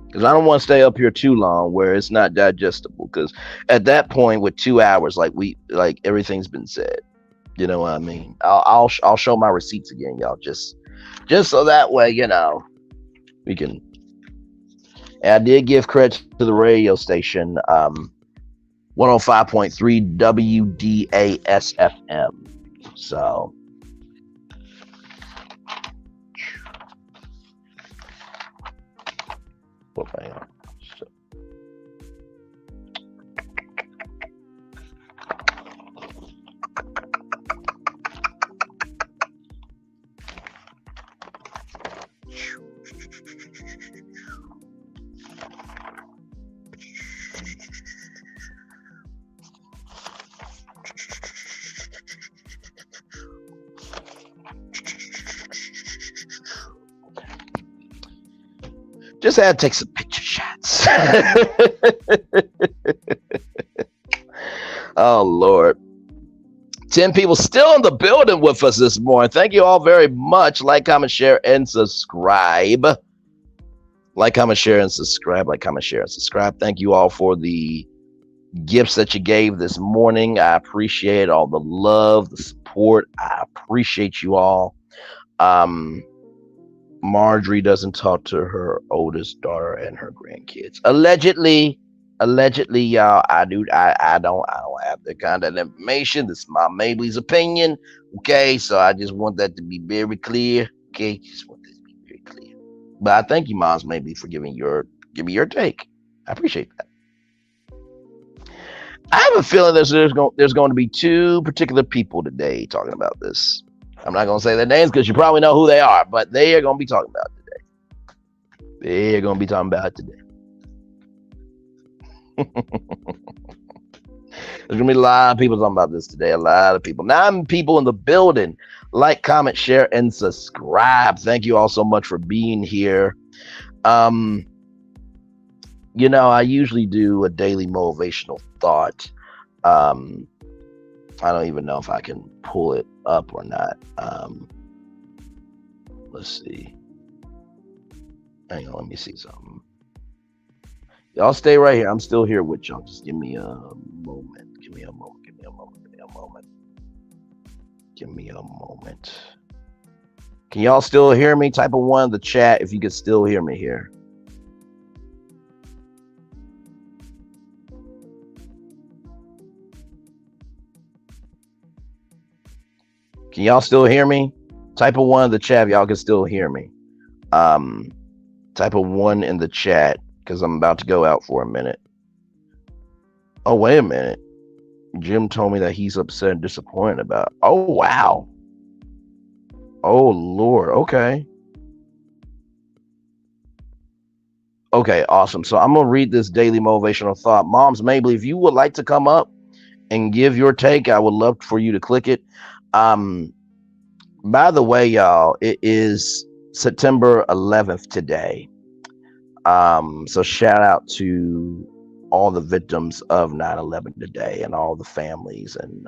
Because I don't want to stay up here too long where it's not digestible. Because at that point with 2 hours, like everything's been said. You know what I mean? I'll show my receipts again, y'all. Just so that way, we can. And I did give credit to the radio station, 105.3 WDASFM. So, what am I on? So, just had to take some picture shots. Oh, Lord. 10 people still in the building with us this morning. Thank you all very much. Like, comment, share, and subscribe. Like, comment, share, and subscribe. Like, comment, share, and subscribe. Thank you all for the gifts that you gave this morning. I appreciate all the love, the support. I appreciate you all. Marjorie doesn't talk to her oldest daughter and her grandkids. Allegedly, y'all. I don't have that kind of information. This is my Mabley's opinion. Okay, so I just want that to be very clear. Okay, just want this to be very clear. But I thank you, Moms Mabley, for giving me your take. I appreciate that. I have a feeling there's going to be two particular people today talking about this. I'm not going to say their names because you probably know who they are, but they are going to be talking about it today. They're going to be talking about it today. There's going to be a lot of people talking about this today. A lot of people. 9 people in the building. Like, comment, share, and subscribe. Thank you all so much for being here. I usually do a daily motivational thought. I don't even know if I can pull it up or not. Let's see. Hang on, let me see something. Y'all stay right here. I'm still here with y'all. Just give me a moment. Give me a moment. Can y'all still hear me? Type of 1 in the chat if you can still hear me here. Can y'all still hear me? Type of 1 in the chat if y'all can still hear me. Type of 1 in the chat because I'm about to go out for a minute. Oh, wait a minute. Jim told me that he's upset and disappointed about it. Oh, wow. Oh, Lord. Okay. Okay, awesome. So I'm going to read this daily motivational thought. Moms Mabley, if you would like to come up and give your take, I would love for you to click it. By the way, y'all, it is September 11th today. So shout out to all the victims of 9/11 today and all the families and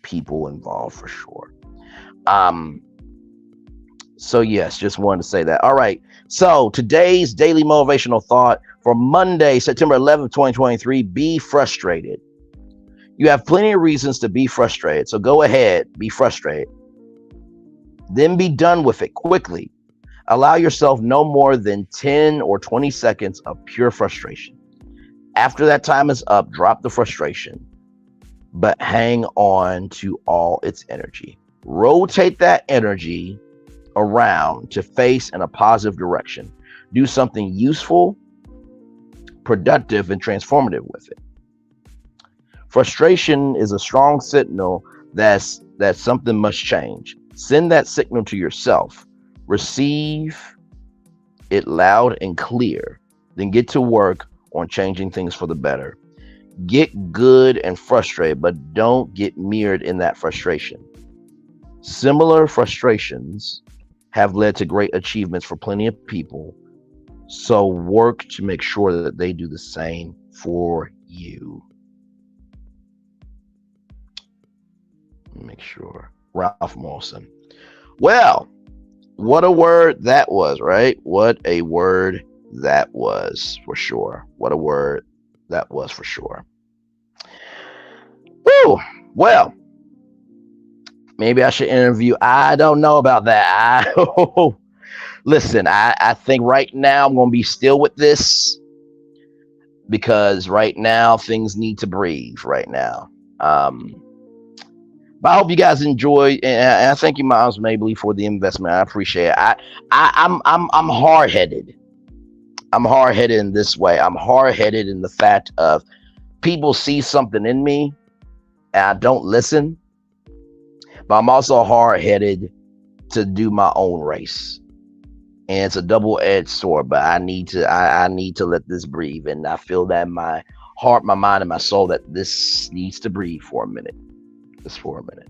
people involved for sure. So yes, just wanted to say that. All right. So today's daily motivational thought for Monday, September 11th, 2023, be frustrated. You have plenty of reasons to be frustrated. So go ahead, be frustrated. Then be done with it quickly. Allow yourself no more than 10 or 20 seconds of pure frustration. After that time is up, drop the frustration, but hang on to all its energy. Rotate that energy around to face in a positive direction. Do something useful, productive, and transformative with it. Frustration is a strong signal that something must change. Send that signal to yourself. Receive it loud and clear. Then get to work on changing things for the better. Get good and frustrated, but don't get mired in that frustration. Similar frustrations have led to great achievements for plenty of people. So work to make sure that they do the same for you. Make sure. Ralph Morrison. Well, what a word that was, right? What a word that was for sure. What a word that was for sure. Woo! Well, Maybe I should interview. I don't know about that. Listen, I think right now I'm going to be still with this because right now things need to breathe right now. Um, but I hope you guys enjoy, and I thank you, Miles Mabley, for the investment. I appreciate it. I'm hard headed. I'm hard headed in this way. I'm hard headed in the fact of people see something in me, and I don't listen. But I'm also hard headed to do my own race, and it's a double edged sword. But I need to let this breathe, and I feel that in my heart, my mind, and my soul that this needs to breathe for a minute. Just for a minute.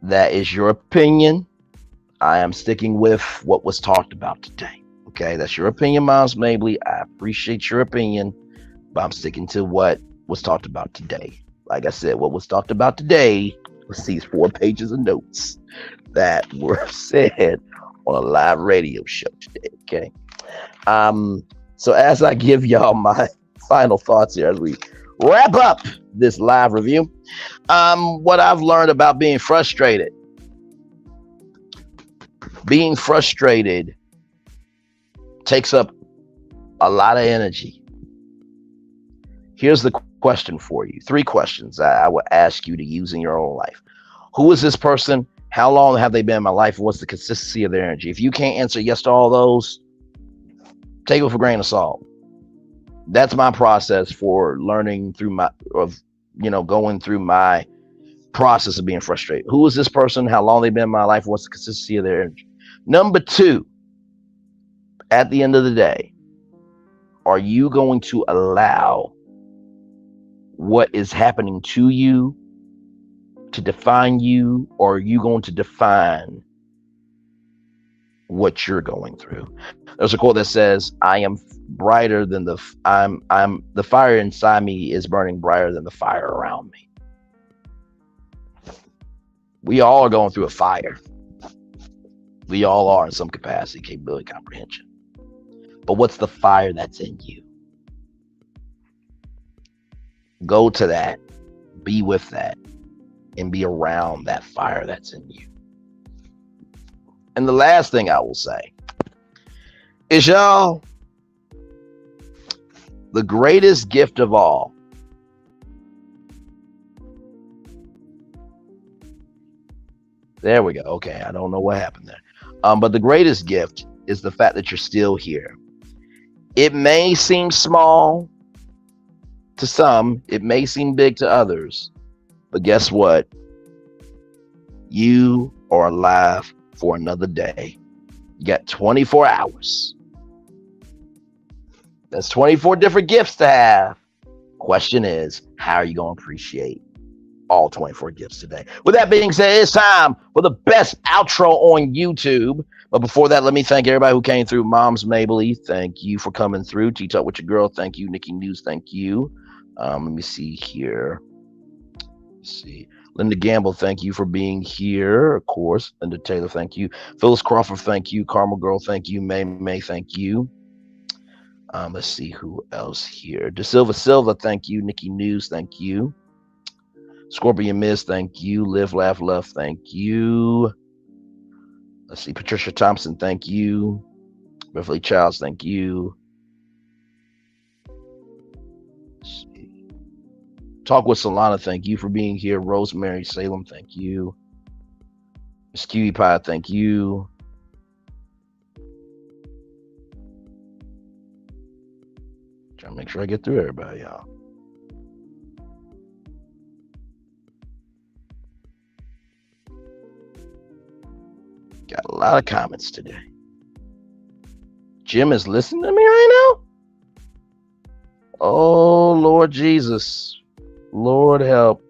That is your opinion. I am sticking with what was talked about today. Okay, that's your opinion, Miles Mabley. I appreciate your opinion, but I'm sticking to what was talked about today. Like I said, what was talked about today was these 4 pages of notes that were said on a live radio show today. Okay. So as I give y'all my final thoughts here as we wrap up this live review, what I've learned about being frustrated. Being frustrated takes up a lot of energy. Here's the question for you. 3 questions I would ask you to use in your own life. Who is this person? How long have they been in my life? And what's the consistency of their energy? If you can't answer yes to all those, take it with a grain of salt. That's my process for learning through going through my process of being frustrated. Who is this person? How long they've been in my life? What's the consistency of their energy? Number 2, at the end of the day, are you going to allow what is happening to you to define you, or are you going to define what you're going through? There's a quote that says, "I am brighter than the fire inside me is burning brighter than the fire around me." We all are going through a fire. We all are in some capacity, capability, comprehension. But what's the fire that's in you? Go to that, be with that, and be around that fire that's in you. And the last thing I will say is, y'all, the greatest gift of all there we go. Okay, I don't know what happened there. But the greatest gift is the fact that you're still here. It may seem small to some, it may seem big to others, but guess what? You are alive for another day. You got 24 hours. That's 24 different gifts to have. Question is, how are you going to appreciate all 24 gifts today? With that being said, it's time for the best outro on YouTube. But before that, let me thank everybody who came through. Moms Mabley, thank you for coming through. T-Talk with your girl, thank you. Nikki News, thank you. Let me see here. Let's see. Linda Gamble, thank you for being here. Of course. Linda Taylor, thank you. Phyllis Crawford, thank you. Carmel Girl, thank you. May, thank you. Let's see who else here. De Silva, thank you. Nikki News, thank you. Scorpion Miss, thank you. Live, Laugh, Love, thank you. Let's see. Patricia Thompson, thank you. Beverly Childs, thank you. Let's see. Talk with Solana, thank you for being here. Rosemary Salem, thank you. Miss Cutie Pie, thank you. Trying to make sure I get through everybody, y'all. Got a lot of comments today. Jim is listening to me right now? Oh, Lord Jesus. Lord help.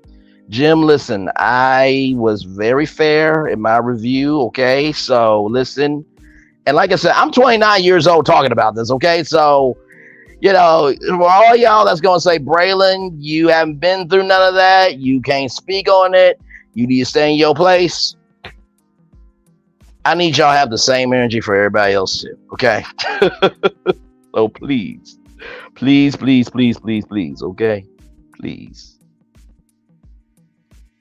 Jim, listen, I was very fair in my review, okay? So, listen. And like I said, I'm 29 years old talking about this, okay? So, for all y'all that's going to say, Braylon, you haven't been through none of that. You can't speak on it. You need to stay in your place. I need y'all to have the same energy for everybody else too, okay? So please, okay? Please.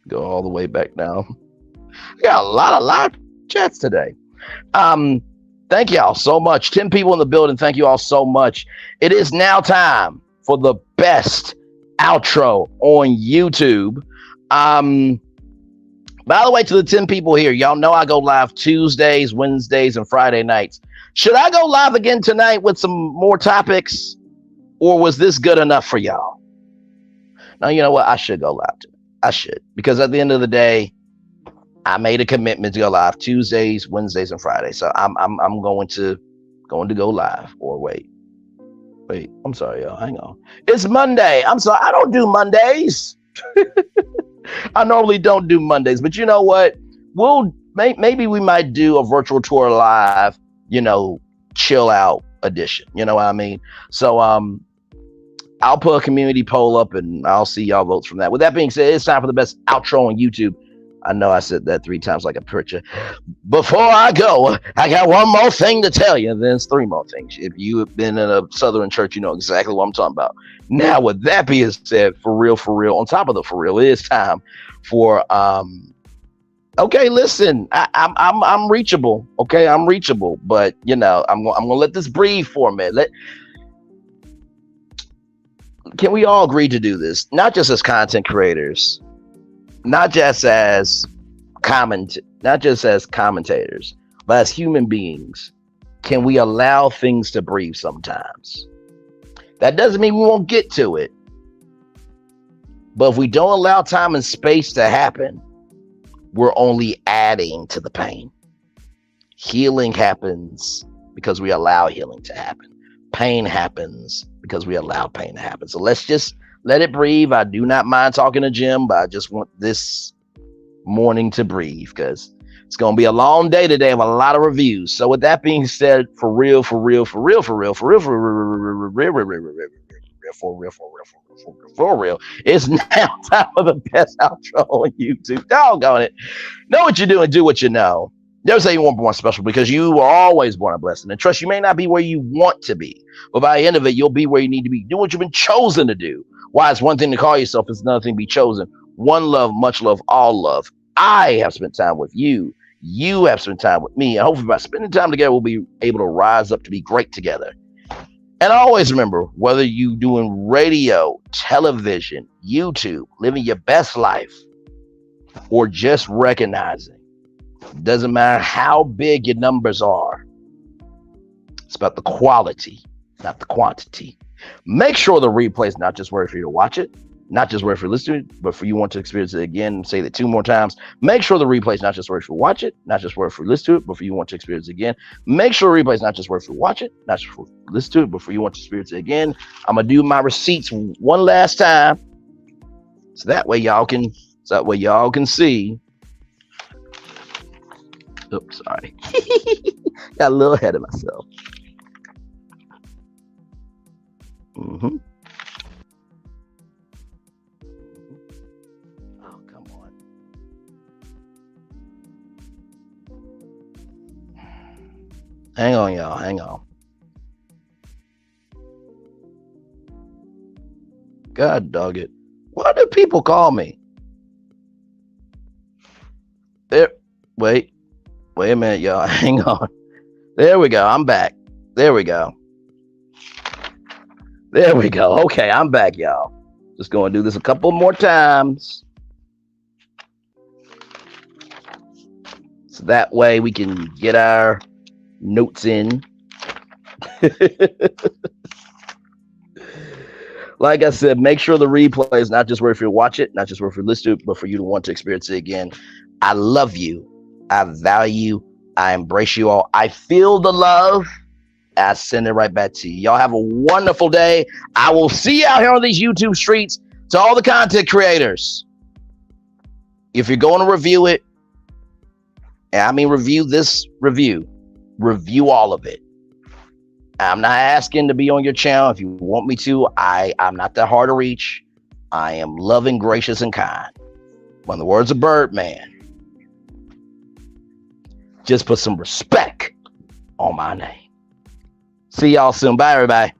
Go all the way back down. We got a lot of live chats today. Um, Thank y'all so much. 10 people in the building. Thank you all so much. It is now time for the best outro on YouTube. By the way, to the 10 people here, y'all know I go live Tuesdays, Wednesdays, and Friday nights. Should I go live again tonight with some more topics, or was this good enough for y'all? Now, you know what? I should go live tonight. I should, because at the end of the day, I made a commitment to go live Tuesdays, Wednesdays, and Fridays. So I'm going to go live. Or wait, I'm sorry, y'all. Hang on. It's Monday. I'm sorry. I don't do Mondays. I normally don't do Mondays, but you know what? Maybe we might do a virtual tour live, chill out edition. You know what I mean? So I'll put a community poll up and I'll see y'all votes from that. With that being said, it's time for the best outro on YouTube. I know I said that 3 times like a preacher. Before I go, I got one more thing to tell you. Then it's 3 more things. If you have been in a Southern church, you know exactly what I'm talking about. Now, with that being said, for real, on top of the for real, it is time for okay, listen, I'm reachable. Okay, I'm reachable, but I'm gonna let this breathe for a minute. Can we all agree to do this? Not just as content creators, not just as commentators, but as human beings. Can we allow things to breathe sometimes? That doesn't mean we won't get to it, but if we don't allow time and space to happen, we're only adding to the pain. Healing happens because we allow healing to happen. Pain happens because we allow pain to happen. So let's just let it breathe. I do not mind talking to Jim, but I just want this morning to breathe because it's going to be a long day today of a lot of reviews. So with that being said, for real, it's now time for the best outro on YouTube. Doggone it. Know what you're doing, do what you know. Never say you weren't born special, because you were always born a blessing. And trust, you may not be where you want to be, but by the end of it, you'll be where you need to be. Do what you've been chosen to do. Why it's one thing to call yourself, it's another thing to be chosen. One love, much love, all love. I have spent time with you. You have spent time with me. And hopefully by spending time together, we'll be able to rise up to be great together. And always remember, whether you doing radio, television, YouTube, living your best life, or just recognizing, doesn't matter how big your numbers are, it's about the quality, not the quantity. Make sure the replay is not just worth for you to watch it, not just worth for you to listen to it, but for you want to experience it again. And say that 2 more times. Make sure the replay is not just worth for you to watch it, not just worth for you to listen to it, but for you want to experience it again. Make sure the replay is not just worth for you to watch it, not just for you to listen to it, but for you want to experience it again. I'm gonna do my receipts one last time, so that way y'all can see. Oops, sorry. Got a little ahead of myself. Mm-hmm. Oh, come on. Hang on, y'all. Hang on. God dog it. What do people call me? There. Wait a minute, y'all. Hang on. There we go. I'm back. There we go. Okay, I'm back, y'all. Just going to do this a couple more times, so that way we can get our notes in. Like I said, make sure the replay is not just where if you watch it, not just where if you listen to it, but for you to want to experience it again. I love you. I value. I embrace you all. I feel the love. I send it right back to you. Y'all have a wonderful day. I will see you out here on these YouTube streets. To all the content creators, if you're going to review it, and I mean review this review all of it. I'm not asking to be on your channel. If you want me to, I'm not that hard to reach. I am loving, gracious, and kind. When the words of Birdman, just put some respect on my name. See y'all soon. Bye, everybody.